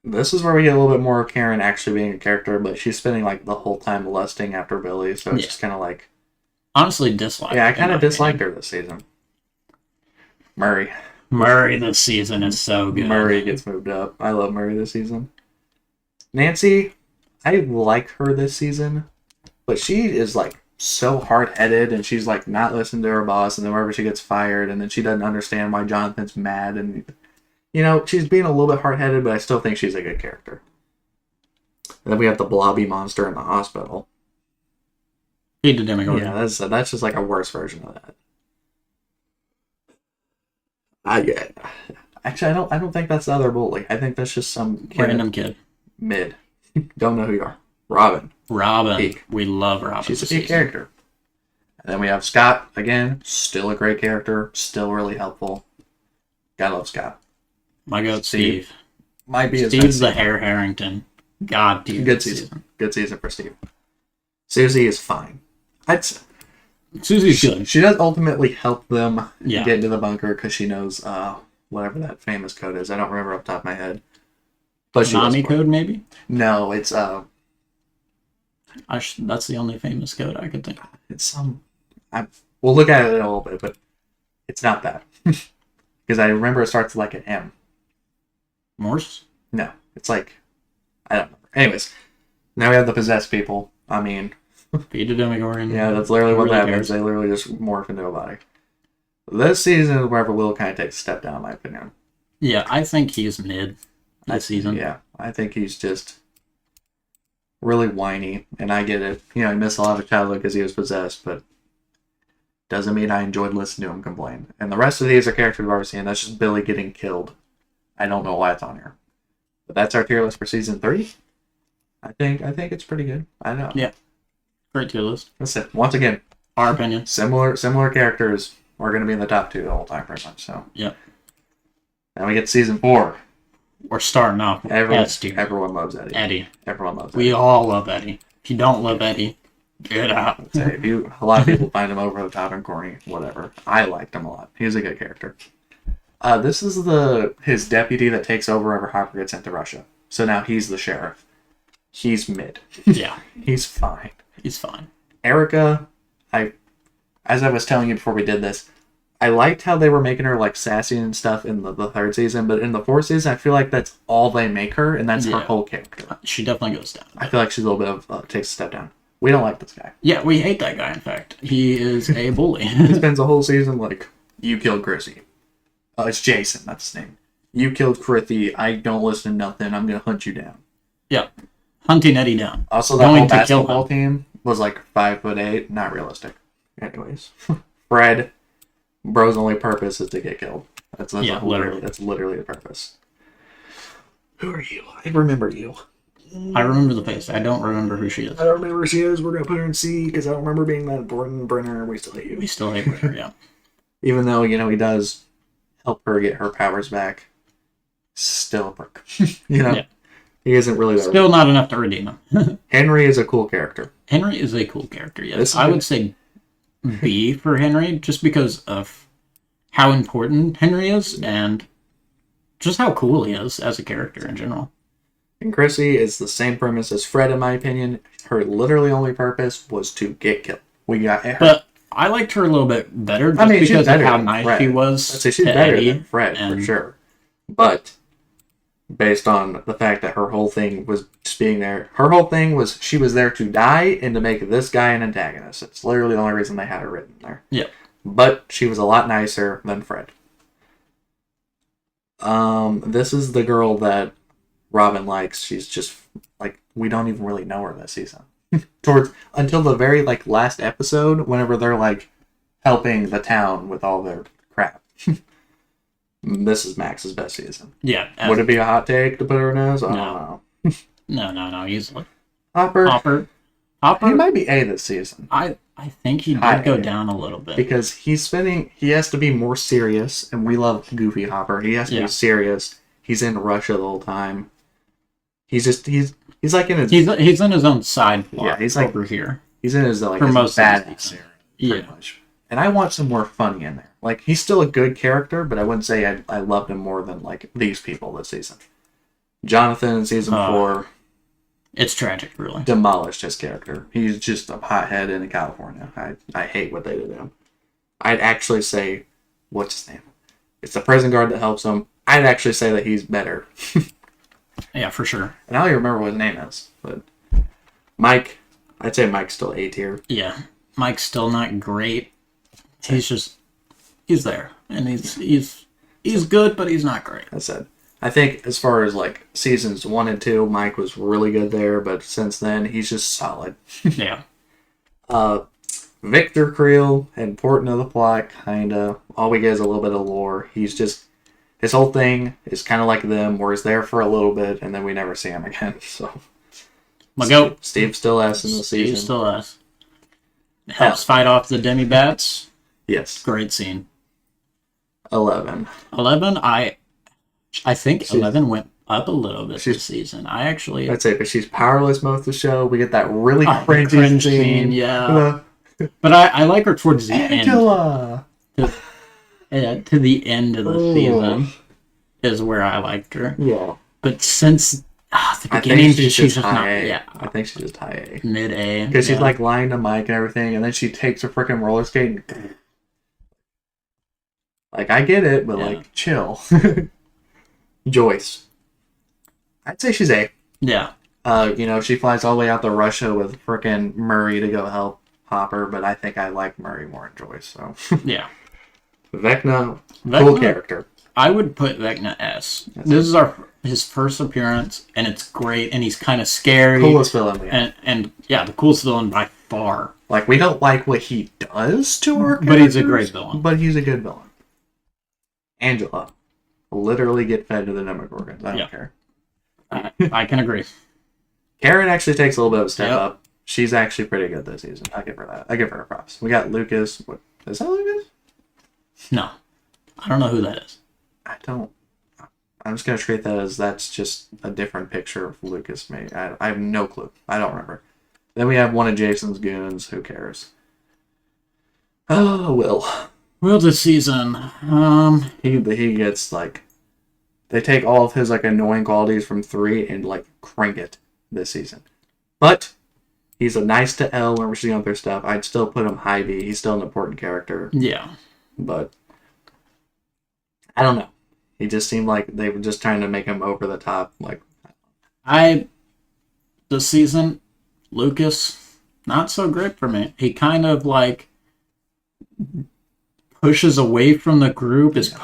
[SPEAKER 1] This is where we get a little bit more of Karen actually being a character, but she's spending like the whole time lusting after Billy, so it's just kind of like.
[SPEAKER 2] Honestly, dislike.
[SPEAKER 1] Yeah, I kind of disliked her this season. Murray
[SPEAKER 2] this season is so good.
[SPEAKER 1] Murray gets moved up. I love Murray this season. Nancy, I like her this season, but she is like so hard-headed, and she's like not listening to her boss, and then wherever she gets fired, and then she doesn't understand why Jonathan's mad, and she's being a little bit hard-headed, but I still think she's a good character. And then we have the blobby monster in the hospital.
[SPEAKER 2] Feed the Demogorgon.
[SPEAKER 1] Yeah, that's just like a worse version of that. Actually, I don't think that's the other bully. I think that's just some
[SPEAKER 2] Random kid.
[SPEAKER 1] Mid. Don't know who you are. Robin.
[SPEAKER 2] Peak. We love Robin.
[SPEAKER 1] She's a peak character. And then we have Scott again. Still a great character. Still really helpful. Gotta love Scott.
[SPEAKER 2] My goat, Steve.
[SPEAKER 1] Might be
[SPEAKER 2] Steve's the Hare Harrington. God, dude.
[SPEAKER 1] Good season. Good season for Steve. Susie is fine.
[SPEAKER 2] Susie's good.
[SPEAKER 1] She does ultimately help them
[SPEAKER 2] Yeah.
[SPEAKER 1] get into the bunker because she knows whatever that famous code is. I don't remember off the top of my head. But she
[SPEAKER 2] Nami code, maybe?
[SPEAKER 1] No, it's
[SPEAKER 2] That's the only famous code I could think of.
[SPEAKER 1] it's some. We'll look at it in a little bit, but it's not that because I remember it starts with like an M.
[SPEAKER 2] Morse?
[SPEAKER 1] No, it's like I don't remember. Anyways, now we have the possessed people. I mean,
[SPEAKER 2] Feed the Demogorgon.
[SPEAKER 1] yeah, that's literally
[SPEAKER 2] Who
[SPEAKER 1] what
[SPEAKER 2] really
[SPEAKER 1] that
[SPEAKER 2] cares?
[SPEAKER 1] means. They literally just morph into a body. This season is wherever Will kind of takes a step down, in my opinion.
[SPEAKER 2] Yeah, I think he's mid this season.
[SPEAKER 1] Yeah, I think he's just really whiny, and I get it. He missed a lot of childhood because he was possessed, but doesn't mean I enjoyed listening to him complain. And the rest of these are characters we've already seen. That's just Billy getting killed. I don't know why it's on here, but that's our tier list for season 3. I think it's pretty good. I know.
[SPEAKER 2] Yeah. Great tier list.
[SPEAKER 1] That's it. Once again,
[SPEAKER 2] Our opinion.
[SPEAKER 1] similar characters are going to be in the top 2 the whole time, pretty much. So.
[SPEAKER 2] Yep.
[SPEAKER 1] Now we get season 4.
[SPEAKER 2] We're starting off with S tier.
[SPEAKER 1] Everyone loves Eddie. Everyone loves Eddie.
[SPEAKER 2] We all love Eddie. If you don't love Eddie, get out.
[SPEAKER 1] Say, a lot of people find him over the top and corny, whatever. I liked him a lot. He's a good character. This is his deputy that takes over Hopper gets sent to Russia. So now he's the sheriff. He's mid.
[SPEAKER 2] Yeah.
[SPEAKER 1] He's fine.
[SPEAKER 2] He's fine.
[SPEAKER 1] Erica, as I was telling you before we did this, I liked how they were making her like sassy and stuff in the 3rd season, but in the 4th season, I feel like that's all they make her, and that's her whole character.
[SPEAKER 2] She definitely goes down.
[SPEAKER 1] I feel like she's a little bit of takes a step down. We don't like this guy.
[SPEAKER 2] Yeah, we hate that guy, in fact. He is a bully.
[SPEAKER 1] He spends the whole season like, you killed Chrissy. It's Jason, that's his name. You killed Chrissy. I don't listen to nothing. I'm going to hunt you down.
[SPEAKER 2] Yeah. Hunting Eddie down.
[SPEAKER 1] Also, the whole basketball team was like 5'8", not realistic. Anyways, Fred, bro's only purpose is to get killed. That's
[SPEAKER 2] literally.
[SPEAKER 1] That's literally the purpose. Who are you? I remember you.
[SPEAKER 2] I remember the face. I don't remember who she is.
[SPEAKER 1] I don't remember who she is. We're gonna put her in C because I don't remember being that important. Brenner, we still hate you.
[SPEAKER 2] We still hate her, yeah.
[SPEAKER 1] Even though he does help her get her powers back. Still a prick.
[SPEAKER 2] Yeah.
[SPEAKER 1] He isn't really that.
[SPEAKER 2] Still not enough to redeem him.
[SPEAKER 1] Henry is a cool character.
[SPEAKER 2] Henry is a cool character, yes. I would say B for Henry, just because of how important Henry is and just how cool he is as a character in general.
[SPEAKER 1] And Chrissy is the same premise as Fred, in my opinion. Her literally only purpose was to get killed. We got her.
[SPEAKER 2] But I liked her a little bit better just because of how nice she was.
[SPEAKER 1] I'd say she's better than Fred, for sure. But based on the fact that her whole thing was just being there, her whole thing was she was there to die and to make this guy an antagonist. It's literally the only reason they had her written there.
[SPEAKER 2] Yeah.
[SPEAKER 1] But she was a lot nicer than Fred. This is the girl that Robin likes. She's just like, we don't even really know her this season. Until the very last episode, whenever they're like helping the town with all their crap. This is Max's best season.
[SPEAKER 2] Yeah.
[SPEAKER 1] Would it be a hot take to put her in as? I don't know.
[SPEAKER 2] No, easily.
[SPEAKER 1] Hopper. He might be A this season.
[SPEAKER 2] I think he did go down a little bit.
[SPEAKER 1] Because he has to be more serious, and we love Goofy Hopper. He has to be serious. He's in Russia the whole time. He's He's like in his
[SPEAKER 2] He's in his own side plot.
[SPEAKER 1] Yeah, he's like-
[SPEAKER 2] over here.
[SPEAKER 1] he's in his like
[SPEAKER 2] For
[SPEAKER 1] his
[SPEAKER 2] most of the
[SPEAKER 1] badass
[SPEAKER 2] season.
[SPEAKER 1] era, pretty
[SPEAKER 2] Yeah.
[SPEAKER 1] much. And I want some more funny in there. Like he's still a good character, but I wouldn't say I loved him more than like these people this season. Jonathan in season 4
[SPEAKER 2] It's tragic, really.
[SPEAKER 1] demolished his character. He's just a hothead in California. I hate what they did to him. I'd actually say, what's his name? It's the prison guard that helps him. I'd actually say that he's better.
[SPEAKER 2] Yeah, for sure.
[SPEAKER 1] And I don't even remember what his name is, but Mike, I'd say Mike's still A tier.
[SPEAKER 2] Yeah, Mike's still not great. He's there, and he's good, but he's not great.
[SPEAKER 1] I said. I think as far as like seasons 1 and 2, Mike was really good there, but since then he's just solid.
[SPEAKER 2] Yeah,
[SPEAKER 1] Victor Creel, important to the plot, kinda. All we get is a little bit of lore. He's just his whole thing is kind of like them, where he's there for a little bit and then we never see him again. So
[SPEAKER 2] my goat.
[SPEAKER 1] Steve still S in the
[SPEAKER 2] Steve
[SPEAKER 1] season.
[SPEAKER 2] still has. Helps fight off the demi-bats.
[SPEAKER 1] Yes,
[SPEAKER 2] Great scene.
[SPEAKER 1] 11.
[SPEAKER 2] 11, I think 11 went up a little bit this season. I actually...
[SPEAKER 1] I'd say, but she's powerless most of the show. We get that really
[SPEAKER 2] the
[SPEAKER 1] cringy
[SPEAKER 2] cringe
[SPEAKER 1] scene.
[SPEAKER 2] scene, yeah. But I like her towards the
[SPEAKER 1] Angela.
[SPEAKER 2] end. To the end of the
[SPEAKER 1] Oh.
[SPEAKER 2] season is where I liked her.
[SPEAKER 1] Yeah.
[SPEAKER 2] But since the
[SPEAKER 1] I
[SPEAKER 2] beginning,
[SPEAKER 1] think
[SPEAKER 2] she's just
[SPEAKER 1] high
[SPEAKER 2] not...
[SPEAKER 1] A.
[SPEAKER 2] Yeah,
[SPEAKER 1] I think she's just high A.
[SPEAKER 2] mid-A.
[SPEAKER 1] Because she's
[SPEAKER 2] yeah.
[SPEAKER 1] like lying to Mike and everything, and then she takes a freaking roller skate. And... Like, I get it, but
[SPEAKER 2] Yeah.
[SPEAKER 1] like, chill. Joyce. I'd say she's A.
[SPEAKER 2] Yeah.
[SPEAKER 1] She flies all the way out to Russia with freaking Murray to go help Hopper, but I think I like Murray more than Joyce, so.
[SPEAKER 2] Yeah.
[SPEAKER 1] Vecna, cool
[SPEAKER 2] Vecna-
[SPEAKER 1] character.
[SPEAKER 2] I would put Vecna S. This is his first appearance, and it's great, and he's kind of scary.
[SPEAKER 1] Coolest villain we have.
[SPEAKER 2] And yeah, the coolest villain by far.
[SPEAKER 1] Like, we don't like what he does to our characters.
[SPEAKER 2] But he's a great villain.
[SPEAKER 1] But he's a good villain. Angela. Literally get fed to the Demogorgons. I don't care.
[SPEAKER 2] I can agree.
[SPEAKER 1] Karen actually takes a little bit of a step
[SPEAKER 2] Yep.
[SPEAKER 1] up. She's actually pretty good this season. I give her that. I give her props. We got Lucas. What is that Lucas?
[SPEAKER 2] No. I don't know who that is.
[SPEAKER 1] I don't. I'm just gonna treat that as that's just a different picture of Lucas. Maybe I have no clue. I don't remember. Then we have one of Jason's goons. Who cares? Oh, Will.
[SPEAKER 2] Well, this season,
[SPEAKER 1] He gets like, they take all of his like annoying qualities from 3 and like crank it this season. But he's a nice to L when we're seeing other stuff. I'd still put him high B. He's still an important character,
[SPEAKER 2] yeah.
[SPEAKER 1] but I don't know. He just seemed like they were just trying to make him over the top. Like,
[SPEAKER 2] This season, Lucas, not so great for me. He kind of like pushes away from the group, is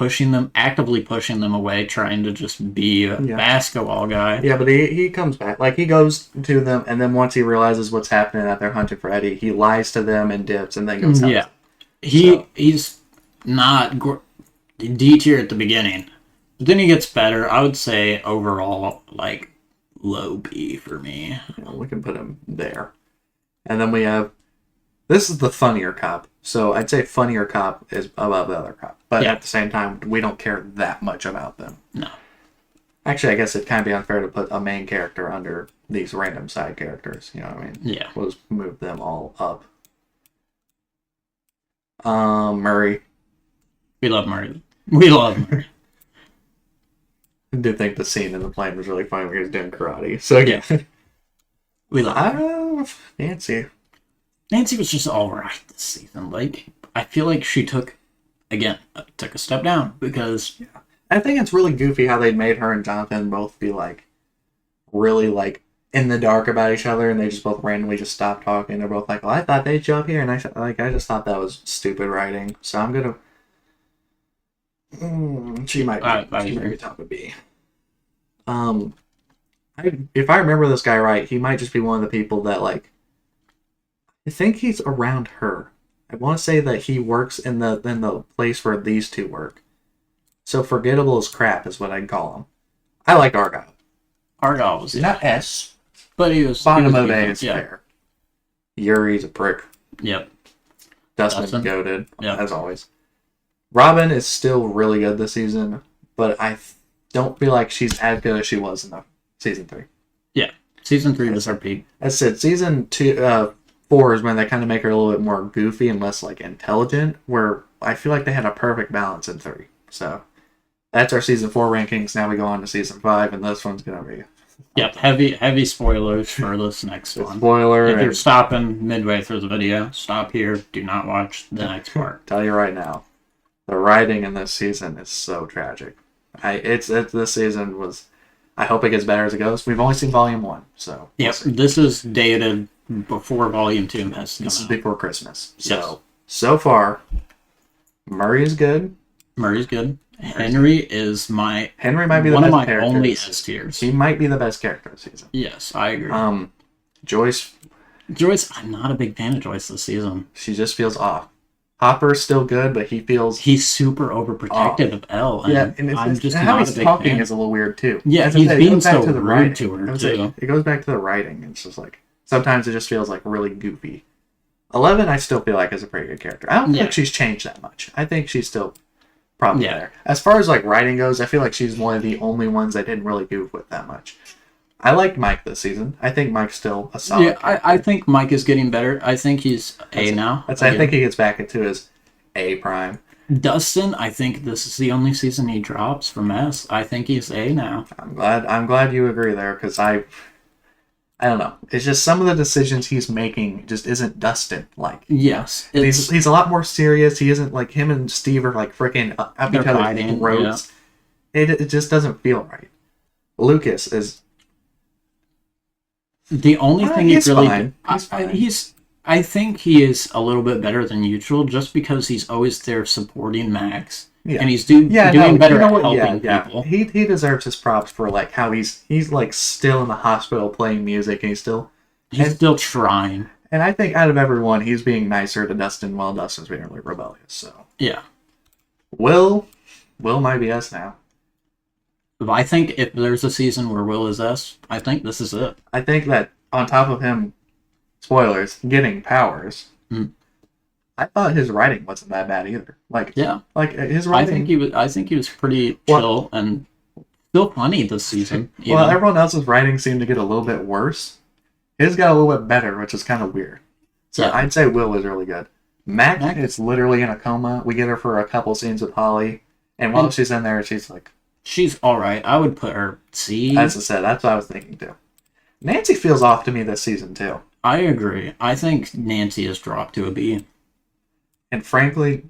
[SPEAKER 2] actively pushing them away, trying to just be a basketball guy.
[SPEAKER 1] yeah, but he comes back. Like, he goes to them, and then once he realizes what's happening, that they're hunting for Eddie, he lies to them and dips, and then goes out.
[SPEAKER 2] Yeah. He's not D tier at the beginning. But then he gets better. I would say overall, like, low B for me.
[SPEAKER 1] We can put him there. And then we have, this is the funnier cop. So I'd say funnier cop is above the other cop. But
[SPEAKER 2] Yeah.
[SPEAKER 1] at the same time, we don't care that much about them.
[SPEAKER 2] No.
[SPEAKER 1] Actually, I guess it'd kind of be unfair to put a main character under these random side characters. You know what I mean?
[SPEAKER 2] Yeah.
[SPEAKER 1] We'll just move them all up. Murray.
[SPEAKER 2] We love Murray. We love Murray.
[SPEAKER 1] I did think the scene in the plane was really funny when he was doing karate. So yeah.
[SPEAKER 2] We love her.
[SPEAKER 1] Nancy.
[SPEAKER 2] Nancy was just alright this season. Like, I feel like she took a step down because
[SPEAKER 1] I think it's really goofy how they made her and Jonathan both be like really like in the dark about each other, and they just both randomly just stop talking. They're both like, "Well, I thought they'd show up here," and I just thought that was stupid writing. So I'm gonna. She might be top of B. If I remember this guy right, he might just be one of the people that like. I think he's around her. I want to say that he works in the place where these two work. So forgettable as crap is what I'd call him. I like Argyle.
[SPEAKER 2] Argyle was
[SPEAKER 1] Not S.
[SPEAKER 2] but he was
[SPEAKER 1] Bottom
[SPEAKER 2] he was
[SPEAKER 1] of A
[SPEAKER 2] decent.
[SPEAKER 1] is fair. Yuri's a prick.
[SPEAKER 2] Yep.
[SPEAKER 1] Dustin goated,
[SPEAKER 2] Yep.
[SPEAKER 1] as always. Robin is still really good this season, but I don't feel like she's as good as she was in the season 3.
[SPEAKER 2] Season 3 was our peak.
[SPEAKER 1] I said season 4 is when they kind of make her a little bit more goofy and less like intelligent. Where I feel like they had a perfect balance in 3. So that's our season 4 rankings. Now we go on to season 5, and this one's gonna be
[SPEAKER 2] Yep, heavy spoilers for this next one.
[SPEAKER 1] spoiler.
[SPEAKER 2] If you're stopping midway through the video, stop here. Do not watch the next part.
[SPEAKER 1] Tell you right now, the writing in this season is so tragic. This season was. I hope it gets better as it goes. We've only seen volume 1, so
[SPEAKER 2] Yep, this is dated before volume 2 has come
[SPEAKER 1] this is
[SPEAKER 2] out.
[SPEAKER 1] before Christmas.
[SPEAKER 2] Yes.
[SPEAKER 1] So far, Murray is good.
[SPEAKER 2] Murray's good. Henry is
[SPEAKER 1] Henry might be the
[SPEAKER 2] one
[SPEAKER 1] best
[SPEAKER 2] of my
[SPEAKER 1] character.
[SPEAKER 2] only S tiers.
[SPEAKER 1] He might be the best character this season.
[SPEAKER 2] Yes, I agree.
[SPEAKER 1] Joyce,
[SPEAKER 2] Joyce, I'm not a big fan of Joyce this season.
[SPEAKER 1] she just feels off. Hopper's still good, but he feels
[SPEAKER 2] He's super overprotective of Elle, and,
[SPEAKER 1] and
[SPEAKER 2] I'm
[SPEAKER 1] it's
[SPEAKER 2] just
[SPEAKER 1] how
[SPEAKER 2] not
[SPEAKER 1] he's
[SPEAKER 2] a big
[SPEAKER 1] talking
[SPEAKER 2] fan.
[SPEAKER 1] is a little weird too.
[SPEAKER 2] Yeah,
[SPEAKER 1] As I
[SPEAKER 2] he's
[SPEAKER 1] said, it
[SPEAKER 2] being
[SPEAKER 1] goes back
[SPEAKER 2] so
[SPEAKER 1] to the
[SPEAKER 2] rude
[SPEAKER 1] writing.
[SPEAKER 2] to her,
[SPEAKER 1] I would say
[SPEAKER 2] too.
[SPEAKER 1] it goes back to the writing. It's just like sometimes it just feels like really goofy. 11, I still feel like is a pretty good character. I don't
[SPEAKER 2] Yeah.
[SPEAKER 1] think she's changed that much. I think she's still probably
[SPEAKER 2] Yeah.
[SPEAKER 1] there. As far as like writing goes, I feel like she's one of the only ones I didn't really goof with that much. I liked Mike this season. I think Mike's still a solid.
[SPEAKER 2] Yeah, I think Mike is getting better. I think he's A now.
[SPEAKER 1] I think he gets back into his A prime.
[SPEAKER 2] Dustin, I think this is the only season he drops from S. I think he's A now.
[SPEAKER 1] I'm glad you agree there because I don't know. It's just some of the decisions he's making just isn't Dustin like.
[SPEAKER 2] Yes,
[SPEAKER 1] He's a lot more serious. He isn't like him and Steve are like freaking up each
[SPEAKER 2] They're
[SPEAKER 1] other's
[SPEAKER 2] fighting,
[SPEAKER 1] throats. It just doesn't feel right. Lucas is
[SPEAKER 2] the only thing he
[SPEAKER 1] he's
[SPEAKER 2] really.
[SPEAKER 1] fine. He's fine.
[SPEAKER 2] I think he is a little bit better than usual, just because he's always there supporting Max,
[SPEAKER 1] Yeah.
[SPEAKER 2] and he's doing better
[SPEAKER 1] you know
[SPEAKER 2] at
[SPEAKER 1] what?
[SPEAKER 2] helping
[SPEAKER 1] Yeah.
[SPEAKER 2] people.
[SPEAKER 1] He deserves his props for like how he's like still in the hospital playing music and he's still.
[SPEAKER 2] He's still trying.
[SPEAKER 1] And I think out of everyone, he's being nicer to Dustin while Dustin's being really rebellious. So
[SPEAKER 2] Yeah.
[SPEAKER 1] Will might be us now.
[SPEAKER 2] But I think if there's a season where Will is S, I think this is it.
[SPEAKER 1] I think that on top of him, spoilers, getting powers, I thought his writing wasn't that bad either. Like his
[SPEAKER 2] I
[SPEAKER 1] writing.
[SPEAKER 2] think he was pretty chill and still funny this season.
[SPEAKER 1] Well, everyone else's writing seemed to get a little bit worse. His got a little bit better, which is kind of weird. So
[SPEAKER 2] Yeah.
[SPEAKER 1] I'd say Will is really good. Mac is literally in a coma. We get her for a couple scenes with Holly, and while she's in there, she's like,
[SPEAKER 2] she's all right. I would put her C.
[SPEAKER 1] as I said, that's what I was thinking too. Nancy feels off to me this season too.
[SPEAKER 2] I agree. I think Nancy has dropped to a B.
[SPEAKER 1] And frankly,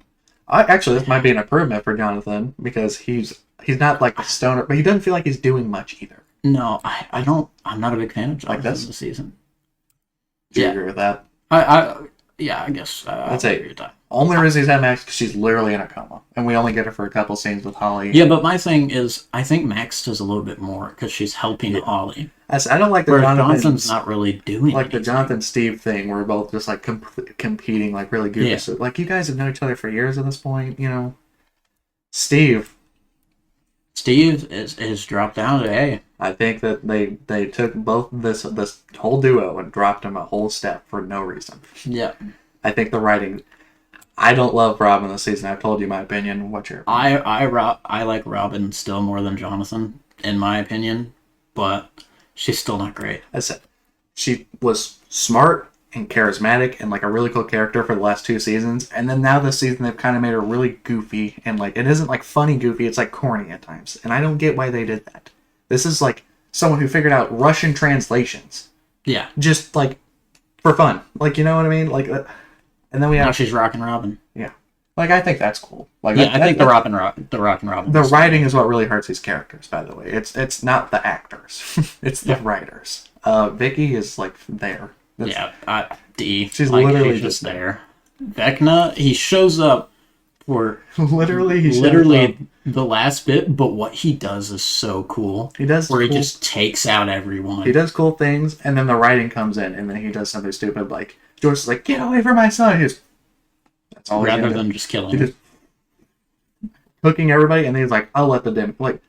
[SPEAKER 1] actually, this might be an improvement for Jonathan because he's not like a stoner, but he doesn't feel like he's doing much either.
[SPEAKER 2] No, I don't. I'm not a big fan of Jonathan
[SPEAKER 1] this?
[SPEAKER 2] this season.
[SPEAKER 1] Do you
[SPEAKER 2] Yeah.
[SPEAKER 1] agree with that?
[SPEAKER 2] I guess.
[SPEAKER 1] I'd
[SPEAKER 2] I agree
[SPEAKER 1] say
[SPEAKER 2] with that.
[SPEAKER 1] only reason he's at Max because she's literally in a coma, and we only get her for a couple scenes with Holly.
[SPEAKER 2] Yeah, but my thing is, I think Max does a little bit more because she's helping Holly.
[SPEAKER 1] I don't like the
[SPEAKER 2] Whereas
[SPEAKER 1] Jonathan's
[SPEAKER 2] Jonathan's not really doing
[SPEAKER 1] like the
[SPEAKER 2] anything.
[SPEAKER 1] Jonathan Steve thing, where we're both just like competing, like really good.
[SPEAKER 2] Yeah.
[SPEAKER 1] So, like you guys have known each other for years at this point, you know. Steve,
[SPEAKER 2] Steve is dropped down to A.
[SPEAKER 1] I think that they took both this whole duo and dropped him a whole step for no reason.
[SPEAKER 2] Yeah.
[SPEAKER 1] I think the writing. I don't love Robin this season. I've told you my opinion. What's your opinion?
[SPEAKER 2] I like Robin still more than Jonathan, in my opinion, but she's still not great.
[SPEAKER 1] I said she was smart and charismatic and like a really cool character for the last 2 seasons, and then now this season they've kind of made her really goofy and like it isn't like funny goofy. It's like corny at times, and I don't get why they did that. This is like someone who figured out Russian translations
[SPEAKER 2] Yeah.
[SPEAKER 1] just like for fun, like you know what I mean, like. And then we
[SPEAKER 2] Now
[SPEAKER 1] have
[SPEAKER 2] she's rocking Robin.
[SPEAKER 1] yeah, like I think that's cool. Like
[SPEAKER 2] Yeah, I think the Rock and Robin.
[SPEAKER 1] the writing is what really hurts these characters. By the way, it's not the actors, it's the writers. Vicky is like there. That's-
[SPEAKER 2] Yeah, D.
[SPEAKER 1] She's
[SPEAKER 2] Like,
[SPEAKER 1] literally
[SPEAKER 2] she's
[SPEAKER 1] just
[SPEAKER 2] just there. Vecna, he shows up for
[SPEAKER 1] literally he shows
[SPEAKER 2] literally
[SPEAKER 1] up.
[SPEAKER 2] the last bit, but what he does is so cool.
[SPEAKER 1] He does
[SPEAKER 2] where he
[SPEAKER 1] cool-
[SPEAKER 2] just takes out everyone.
[SPEAKER 1] he does cool things, and then the writing comes in, and then he does something stupid like George's like, "Get away from my son!" He's that's all.
[SPEAKER 2] rather
[SPEAKER 1] he's
[SPEAKER 2] than just killing
[SPEAKER 1] he
[SPEAKER 2] him.
[SPEAKER 1] just cooking everybody, and then he's like, "I'll let the dim like."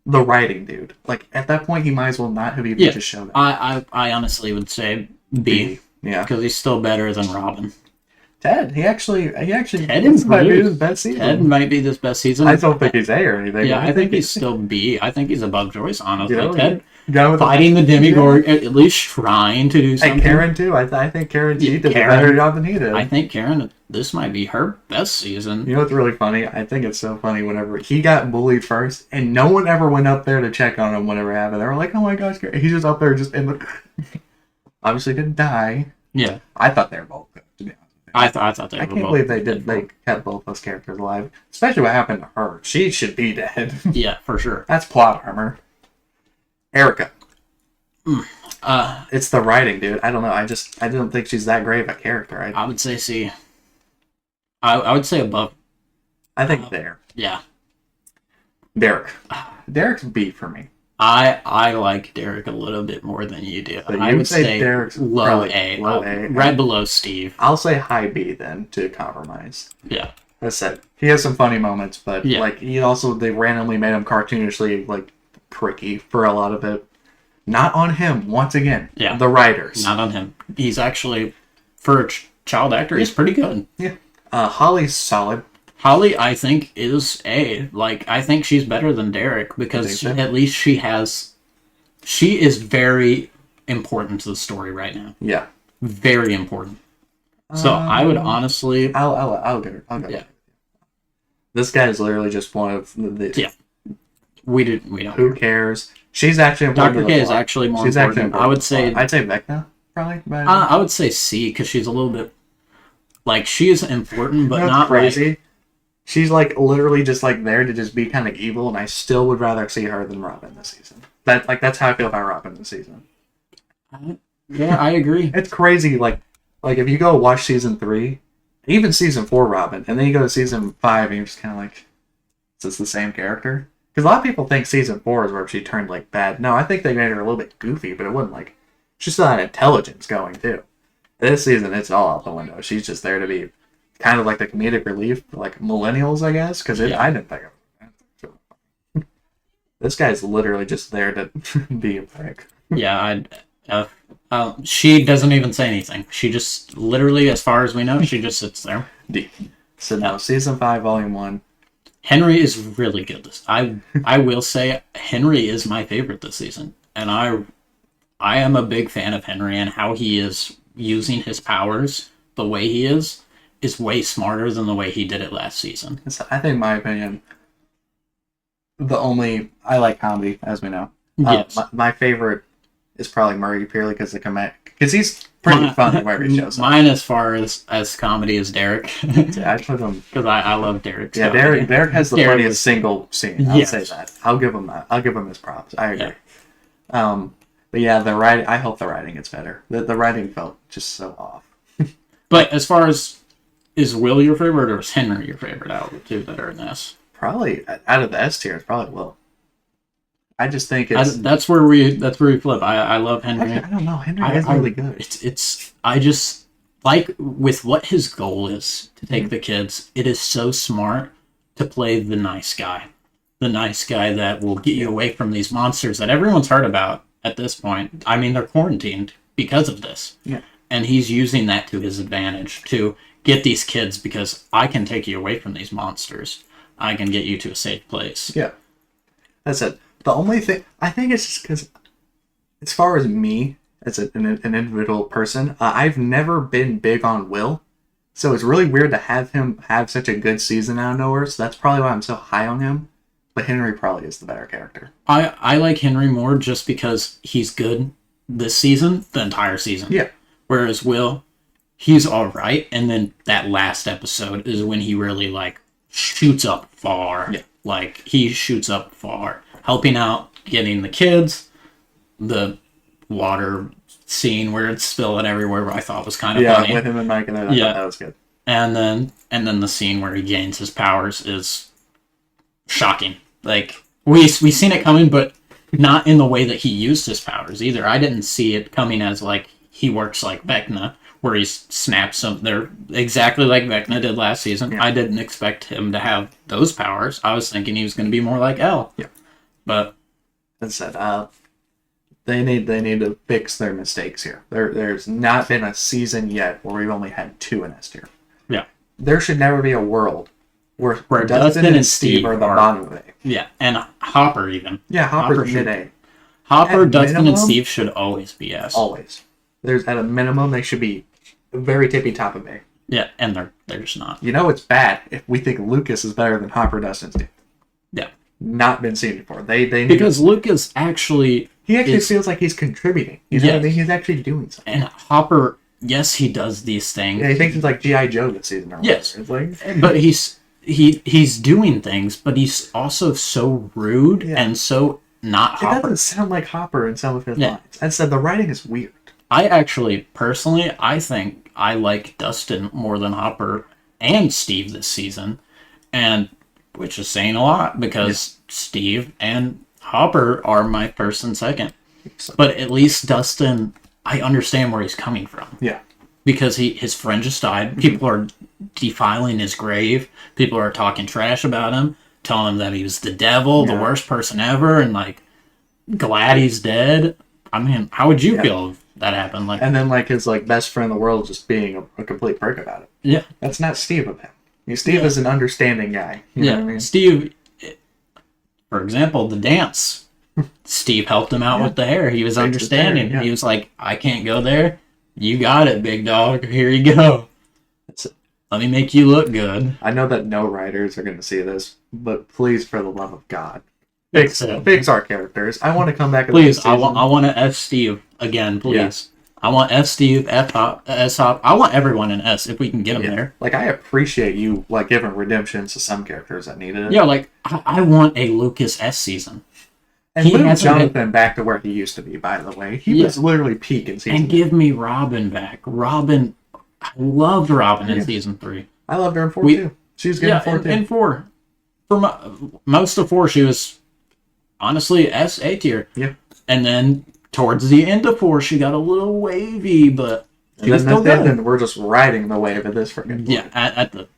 [SPEAKER 1] The writing, dude. Like at that point, he might as well not have even
[SPEAKER 2] Yeah,
[SPEAKER 1] just showed up.
[SPEAKER 2] I honestly would say B
[SPEAKER 1] Yeah.
[SPEAKER 2] because he's still better than Robin.
[SPEAKER 1] Ted, he actually
[SPEAKER 2] Ted
[SPEAKER 1] this might be
[SPEAKER 2] improved.
[SPEAKER 1] his best season.
[SPEAKER 2] Ted might be this best season.
[SPEAKER 1] I don't think he's A or anything.
[SPEAKER 2] Yeah,
[SPEAKER 1] but
[SPEAKER 2] I think he's still B. I think he's above Joyce, honestly.
[SPEAKER 1] You know,
[SPEAKER 2] Ted
[SPEAKER 1] Go with
[SPEAKER 2] fighting the Demigorgon, at least trying to do something.
[SPEAKER 1] And Karen too. I think Karen T did
[SPEAKER 2] Karen,
[SPEAKER 1] a better job than he did.
[SPEAKER 2] I think Karen, this might be her best season.
[SPEAKER 1] You know what's really funny? I think it's so funny whenever he got bullied first, and no one ever went up there to check on him whenever it happened. They were like, "Oh my gosh, he's just up there, just in the." Obviously, didn't die.
[SPEAKER 2] Yeah,
[SPEAKER 1] I thought they were both good. To be honest,
[SPEAKER 2] I thought they were.
[SPEAKER 1] I can't believe they did. They kept both those characters alive, especially what happened to her. She should be dead.
[SPEAKER 2] Yeah, for sure.
[SPEAKER 1] That's plot armor. Erica. It's the writing, dude. I don't know. I don't think she's that great of a character.
[SPEAKER 2] I would say C. I would say above.
[SPEAKER 1] I think there.
[SPEAKER 2] Yeah.
[SPEAKER 1] Derek. Derek's B for me.
[SPEAKER 2] I like Derek a little bit more than you do.
[SPEAKER 1] So
[SPEAKER 2] I would say
[SPEAKER 1] Derek's
[SPEAKER 2] low A.
[SPEAKER 1] Low A.
[SPEAKER 2] Right below Steve.
[SPEAKER 1] I'll say high B then to compromise.
[SPEAKER 2] Yeah.
[SPEAKER 1] That's said, he has some funny moments, but
[SPEAKER 2] Yeah.
[SPEAKER 1] like they randomly made him cartoonishly like pricky for a lot of it. Not on him, once again.
[SPEAKER 2] Yeah.
[SPEAKER 1] The writers.
[SPEAKER 2] Not on him. He's actually, for a child actor, he's pretty good.
[SPEAKER 1] Yeah. Holly's solid.
[SPEAKER 2] Holly, I think, is A. Like, I think she's better than Derek because
[SPEAKER 1] think so?
[SPEAKER 2] at least she is very important to the story right now.
[SPEAKER 1] Yeah.
[SPEAKER 2] Very important. So I would honestly,
[SPEAKER 1] I'll get her. I'll get her.
[SPEAKER 2] Yeah.
[SPEAKER 1] This guy is literally just one of the.
[SPEAKER 2] Yeah. we don't.
[SPEAKER 1] Who cares? She's actually important.
[SPEAKER 2] Dr.
[SPEAKER 1] to the
[SPEAKER 2] K is
[SPEAKER 1] plot.
[SPEAKER 2] actually more
[SPEAKER 1] She's
[SPEAKER 2] important.
[SPEAKER 1] actually
[SPEAKER 2] I would
[SPEAKER 1] important to the
[SPEAKER 2] say,
[SPEAKER 1] plot. I'd say Vecna probably. But
[SPEAKER 2] I would say C because she's a little bit, like, she is important, but
[SPEAKER 1] you know what's
[SPEAKER 2] not
[SPEAKER 1] crazy.
[SPEAKER 2] Like,
[SPEAKER 1] She's like literally just like there to just be kind of evil, and I still would rather see her than Robin this season. That's how I feel about Robin this season.
[SPEAKER 2] yeah, I agree.
[SPEAKER 1] It's crazy. Like if you go watch season 3, even season 4 Robin, and then you go to season 5, and you're just kind of like, is this the same character? Because a lot of people think season 4 is where she turned like bad. No, I think they made her a little bit goofy, but it wasn't like she still had intelligence going too. This season, it's all out the window. She's just there to be kind of like the comedic relief for like millennials, I guess. Because
[SPEAKER 2] Yeah.
[SPEAKER 1] I didn't think of it. This guy's literally just there to be a prick.
[SPEAKER 2] Yeah, she doesn't even say anything. She just literally, as far as we know, she just sits there.
[SPEAKER 1] D. So no, season 5, volume 1.
[SPEAKER 2] Henry is really good. I will say Henry is my favorite this season, and I am a big fan of Henry and how he is using his powers. The way he is way smarter than the way he did it last season.
[SPEAKER 1] I think, in my opinion, I like comedy, as we know.
[SPEAKER 2] Yes.
[SPEAKER 1] My favorite is probably Murray purely because he's pretty fun wherever he shows up.
[SPEAKER 2] Mine, as far as comedy, is Derek.
[SPEAKER 1] Yeah, I put him.
[SPEAKER 2] Because I love Derek.
[SPEAKER 1] Yeah, Derek has the
[SPEAKER 2] Derek
[SPEAKER 1] funniest
[SPEAKER 2] was-
[SPEAKER 1] single scene. I'll
[SPEAKER 2] Yes.
[SPEAKER 1] say that. I'll give him that. I'll give him his props. I agree.
[SPEAKER 2] Yeah.
[SPEAKER 1] But yeah, the writing. I hope the writing gets better. The writing felt just so off.
[SPEAKER 2] But as far as, is Will your favorite or is Henry your favorite out of the two that are in this?
[SPEAKER 1] Probably out of the S tier, it's probably Will. I just think it's.
[SPEAKER 2] That's where we flip. I love Henry.
[SPEAKER 1] I don't know. Henry is really good.
[SPEAKER 2] It's I just like with what his goal is to take the kids. It is so smart to play the nice guy that will get you away from these monsters that everyone's heard about at this point. I mean, they're quarantined because of this.
[SPEAKER 1] Yeah.
[SPEAKER 2] And he's using that to his advantage to get these kids because I can take you away from these monsters. I can get you to a safe place.
[SPEAKER 1] Yeah. That's it. The only thing, I think it's just because, as far as me, as an individual person, I've never been big on Will. So it's really weird to have him have such a good season out of nowhere. So that's probably why I'm so high on him. But Henry probably is the better character.
[SPEAKER 2] I like Henry more just because he's good this season, the entire season.
[SPEAKER 1] Yeah.
[SPEAKER 2] Whereas Will, he's all right, and then that last episode is when he really like shoots up far.
[SPEAKER 1] Yeah.
[SPEAKER 2] Like he shoots up far, helping out, getting the kids, the water scene where it's spilling everywhere. I thought was kind of funny.
[SPEAKER 1] With him and Mike, and I thought that was good.
[SPEAKER 2] And then the scene where he gains his powers is shocking. Like we seen it coming, but not in the way that he used his powers either. I didn't see it coming as like he works like Vecna, where he snaps some. They're exactly like Vecna did last season.
[SPEAKER 1] Yeah.
[SPEAKER 2] I didn't expect him to have those powers. I was thinking he was going to be more like El.
[SPEAKER 1] Yeah.
[SPEAKER 2] But
[SPEAKER 1] As I said, they need to fix their mistakes here. There's not been a season yet where we've only had 2 in S tier.
[SPEAKER 2] yeah,
[SPEAKER 1] There should never be a world where
[SPEAKER 2] Where
[SPEAKER 1] Dustin
[SPEAKER 2] Dustin
[SPEAKER 1] and Steve are the bottom of it.
[SPEAKER 2] yeah, and Hopper even.
[SPEAKER 1] Yeah, Hopper's
[SPEAKER 2] Hopper should-
[SPEAKER 1] mid-A.
[SPEAKER 2] Hopper,
[SPEAKER 1] At
[SPEAKER 2] Dustin,
[SPEAKER 1] minimum-
[SPEAKER 2] and Steve should always be S.
[SPEAKER 1] Always. There's at a minimum they should be very tippy top of A.
[SPEAKER 2] Yeah, and they're just not.
[SPEAKER 1] You know it's bad if we think Lucas is better than Hopper, Dustin, Steve.
[SPEAKER 2] Yeah,
[SPEAKER 1] Not been seen before. They need
[SPEAKER 2] because Lucas actually
[SPEAKER 1] he actually
[SPEAKER 2] is-
[SPEAKER 1] feels like he's contributing. You know what I
[SPEAKER 2] Yes.
[SPEAKER 1] mean? He's actually doing something.
[SPEAKER 2] and Hopper. Yes, he does these things.
[SPEAKER 1] Yeah, he thinks it's like G.I. Joe this season. Or
[SPEAKER 2] Yes.
[SPEAKER 1] whatever. It's like
[SPEAKER 2] But he's doing things, but he's also so rude
[SPEAKER 1] Yeah.
[SPEAKER 2] and so not
[SPEAKER 1] it
[SPEAKER 2] Hopper.
[SPEAKER 1] doesn't sound like Hopper in some of his
[SPEAKER 2] Yeah.
[SPEAKER 1] lines. I said the writing is weird.
[SPEAKER 2] I actually, personally, I think I like Dustin more than Hopper and Steve this season, and which is saying a lot because Steve and Hopper are my first and second.
[SPEAKER 1] So,
[SPEAKER 2] But at least Dustin, I understand where he's coming from.
[SPEAKER 1] yeah.
[SPEAKER 2] Because his friend just died. People are defiling his grave. People are talking trash about him, telling him that he was the devil, the
[SPEAKER 1] Yeah.
[SPEAKER 2] worst person ever, and like glad he's dead. I mean, how would you feel if that happened? Like,
[SPEAKER 1] And then like his like best friend in the world just being a complete prick about it.
[SPEAKER 2] yeah,
[SPEAKER 1] That's not Steve of him. Steve
[SPEAKER 2] Yeah.
[SPEAKER 1] is an understanding guy. You know
[SPEAKER 2] yeah.
[SPEAKER 1] what I mean?
[SPEAKER 2] Steve, for example, the dance. Steve helped him out
[SPEAKER 1] Yeah.
[SPEAKER 2] with the hair. He was
[SPEAKER 1] Fixed his
[SPEAKER 2] understanding.
[SPEAKER 1] hair, yeah.
[SPEAKER 2] He was like, "I can't go there. You got it, big dog. Here you go.
[SPEAKER 1] That's it.
[SPEAKER 2] Let me make you look good."
[SPEAKER 1] I know that no writers are going to see this, but please, for the love of God,
[SPEAKER 2] Fix it.
[SPEAKER 1] fix our characters. I want to come back.
[SPEAKER 2] Please,
[SPEAKER 1] this
[SPEAKER 2] I
[SPEAKER 1] season.
[SPEAKER 2] want to F Steve again, please.
[SPEAKER 1] Yes.
[SPEAKER 2] I want F Steve, F Hop, S Hop. I want everyone in S if we can get them
[SPEAKER 1] Yeah.
[SPEAKER 2] there.
[SPEAKER 1] Like I appreciate you like giving redemptions to some characters that needed it.
[SPEAKER 2] Yeah, like I want a Lucas S season.
[SPEAKER 1] and
[SPEAKER 2] he
[SPEAKER 1] move
[SPEAKER 2] hasn't
[SPEAKER 1] Jonathan back to where he used to be. By the way, he
[SPEAKER 2] Yeah.
[SPEAKER 1] was literally peak in season.
[SPEAKER 2] And give me Robin back. Robin, I loved Robin in
[SPEAKER 1] Yeah.
[SPEAKER 2] season 3.
[SPEAKER 1] I loved her in 4
[SPEAKER 2] We-
[SPEAKER 1] too. She was good
[SPEAKER 2] Yeah,
[SPEAKER 1] in 4 too.
[SPEAKER 2] in 4. For most of 4, she was honestly S A tier.
[SPEAKER 1] Yeah.
[SPEAKER 2] And then towards the end of 4, she got a little wavy, but she
[SPEAKER 1] And
[SPEAKER 2] was
[SPEAKER 1] then,
[SPEAKER 2] still
[SPEAKER 1] then,
[SPEAKER 2] good.
[SPEAKER 1] then we're just riding the wave of this freaking.
[SPEAKER 2] Yeah, at the.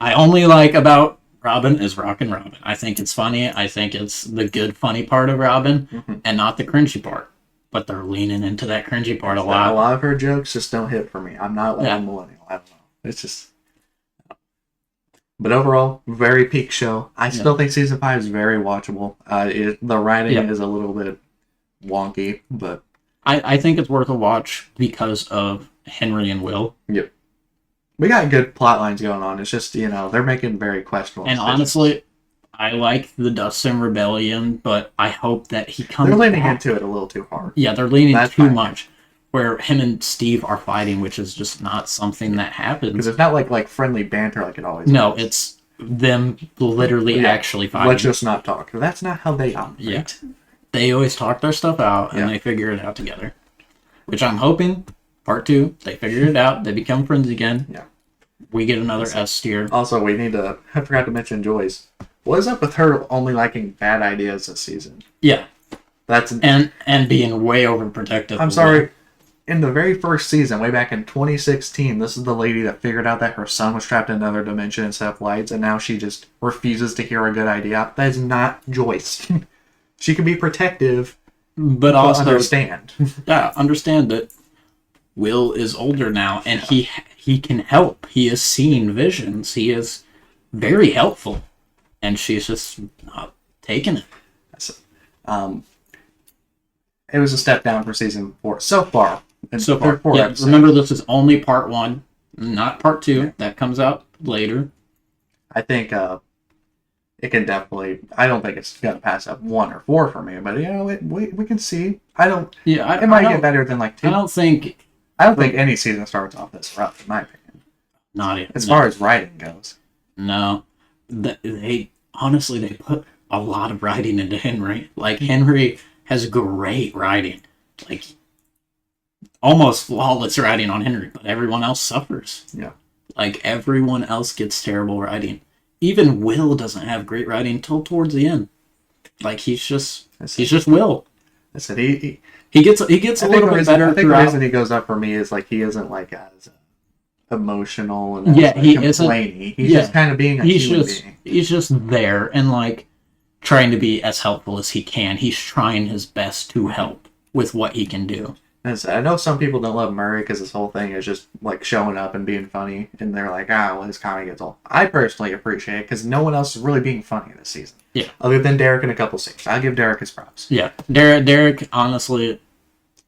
[SPEAKER 2] I only like about Robin is Rockin' Robin. I think it's funny. I think it's the good, funny part of Robin,
[SPEAKER 1] Mhm.
[SPEAKER 2] and not the cringy part. But they're leaning into that cringy part a
[SPEAKER 1] A
[SPEAKER 2] lot.
[SPEAKER 1] lot of her jokes just don't hit for me. I'm not like
[SPEAKER 2] Yeah.
[SPEAKER 1] a millennial. I don't know. It's just. But overall, very peak show. I still think season 5 is very watchable. The writing
[SPEAKER 2] Yeah.
[SPEAKER 1] is a little bit wonky, but
[SPEAKER 2] I think it's worth a watch because of Henry and Will.
[SPEAKER 1] we got good plot lines going on. It's just, they're making very questionable
[SPEAKER 2] And
[SPEAKER 1] decisions.
[SPEAKER 2] honestly, I like the Dustin Rebellion, but I hope that he comes
[SPEAKER 1] They're leaning
[SPEAKER 2] back.
[SPEAKER 1] into it a little too hard.
[SPEAKER 2] Yeah, they're leaning
[SPEAKER 1] That's
[SPEAKER 2] too
[SPEAKER 1] fine.
[SPEAKER 2] much. Where him and Steve are fighting, which is just not something that happens.
[SPEAKER 1] Because it's not like friendly banter like it always
[SPEAKER 2] No,
[SPEAKER 1] is.
[SPEAKER 2] it's them literally
[SPEAKER 1] Yeah.
[SPEAKER 2] actually fighting.
[SPEAKER 1] Let's just not talk. That's not how they operate.
[SPEAKER 2] Yeah. They always talk their stuff out and
[SPEAKER 1] Yeah.
[SPEAKER 2] they figure it out together. Which I'm hoping, part 2, they figure it out, they become friends again.
[SPEAKER 1] Yeah.
[SPEAKER 2] We get another S tier.
[SPEAKER 1] Also, we need to. I forgot to mention Joyce. What is up with her only liking bad ideas this season?
[SPEAKER 2] Yeah.
[SPEAKER 1] That's.
[SPEAKER 2] And being way overprotective.
[SPEAKER 1] I'm
[SPEAKER 2] of
[SPEAKER 1] sorry. In the very first season, way back in 2016, this is the lady that figured out that her son was trapped in another dimension instead of lights, and now she just refuses to hear a good idea. That is not Joyce. She can be protective,
[SPEAKER 2] But
[SPEAKER 1] but
[SPEAKER 2] also,
[SPEAKER 1] understand.
[SPEAKER 2] yeah, understand that Will is older now and he can help. He is seeing visions. He is very helpful. And she's just not taking it.
[SPEAKER 1] Um, it was a step down for season 4 so far. And
[SPEAKER 2] So
[SPEAKER 1] there are
[SPEAKER 2] far,
[SPEAKER 1] 4
[SPEAKER 2] yeah,
[SPEAKER 1] episodes.
[SPEAKER 2] remember this is only part 1, not part 2.
[SPEAKER 1] Yeah.
[SPEAKER 2] That comes out later.
[SPEAKER 1] I think it can definitely. I don't think it's gonna pass up 1 or 4 for me, but we can see. I don't.
[SPEAKER 2] Yeah,
[SPEAKER 1] It might get better than like 2.
[SPEAKER 2] I don't think
[SPEAKER 1] I don't think any season starts off this rough, in my opinion.
[SPEAKER 2] not even
[SPEAKER 1] As far as writing goes.
[SPEAKER 2] No, they honestly they put a lot of writing into Henry. Like Henry has great writing, like almost flawless writing on Henry, but everyone else suffers.
[SPEAKER 1] Yeah.
[SPEAKER 2] Like everyone else gets terrible writing. Even Will doesn't have great writing till towards the end. Like he's just Will.
[SPEAKER 1] I said he
[SPEAKER 2] He gets a
[SPEAKER 1] I think
[SPEAKER 2] little
[SPEAKER 1] the
[SPEAKER 2] bit
[SPEAKER 1] reason,
[SPEAKER 2] better
[SPEAKER 1] I think the
[SPEAKER 2] throughout.
[SPEAKER 1] reason he goes up for me is like he isn't like as emotional and
[SPEAKER 2] Yeah,
[SPEAKER 1] as, like,
[SPEAKER 2] he isn't-
[SPEAKER 1] complainy. He's
[SPEAKER 2] yeah.
[SPEAKER 1] just kind of being a
[SPEAKER 2] He's
[SPEAKER 1] human
[SPEAKER 2] just
[SPEAKER 1] being.
[SPEAKER 2] he's just there and like trying to be as helpful as he can. He's trying his best to help with what he can do.
[SPEAKER 1] As I know some people don't love Murray because his whole thing is just like showing up and being funny, and they're like, well, his comedy gets old. I personally appreciate it because no one else is really being funny this season.
[SPEAKER 2] Yeah.
[SPEAKER 1] Other than Derek in a couple scenes. I'll give Derek his props.
[SPEAKER 2] Yeah, Derek, honestly,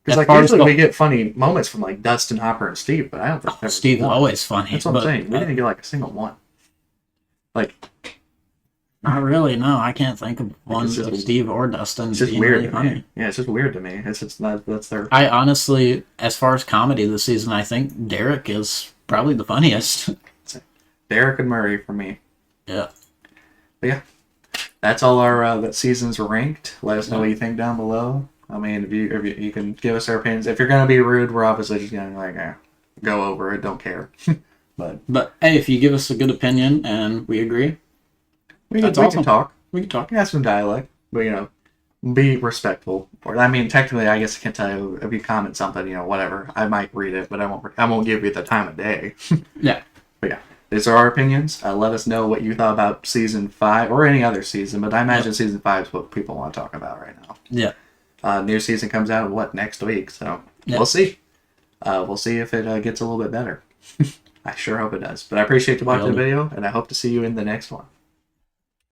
[SPEAKER 1] Because
[SPEAKER 2] as
[SPEAKER 1] like
[SPEAKER 2] far as
[SPEAKER 1] usually
[SPEAKER 2] the-
[SPEAKER 1] we get funny moments from like Dustin, Hopper, and Steve, but I don't think there was
[SPEAKER 2] Steve's
[SPEAKER 1] one.
[SPEAKER 2] always funny.
[SPEAKER 1] That's what
[SPEAKER 2] but,
[SPEAKER 1] I'm saying. We didn't get like a single one. Like
[SPEAKER 2] Not really. No, I can't think of one
[SPEAKER 1] It's just-
[SPEAKER 2] of Steve or Dustin
[SPEAKER 1] it's just
[SPEAKER 2] being
[SPEAKER 1] weird
[SPEAKER 2] really
[SPEAKER 1] to
[SPEAKER 2] funny.
[SPEAKER 1] me. Yeah, it's just weird to me. It's just not that's their.
[SPEAKER 2] I honestly, as far as comedy this season, I think Derek is probably the funniest.
[SPEAKER 1] Derek and Murray for me.
[SPEAKER 2] Yeah.
[SPEAKER 1] But yeah, that's all our that seasons ranked. Let us know what you think down below. I mean, if you can give us our opinions. If you're gonna be rude, we're obviously just gonna like go over it. Don't care.
[SPEAKER 2] But hey, if you give us a good opinion and we agree,
[SPEAKER 1] We
[SPEAKER 2] That's
[SPEAKER 1] can
[SPEAKER 2] awesome.
[SPEAKER 1] talk.
[SPEAKER 2] we can talk.
[SPEAKER 1] We can have some dialect, but be respectful. Or I mean, technically, I guess I can tell you if you comment something, whatever. I might read it, but I won't. I won't give you the time of day.
[SPEAKER 2] Yeah.
[SPEAKER 1] But yeah, these are our opinions. Let us know what you thought about season 5 or any other season, but I imagine season 5 is what people want to talk about right now.
[SPEAKER 2] Yeah.
[SPEAKER 1] New season comes out next week, so
[SPEAKER 2] Yeah.
[SPEAKER 1] we'll see. We'll see if it gets a little bit better. I sure hope it does. But I appreciate you watching the video, and I hope to see you in the next one.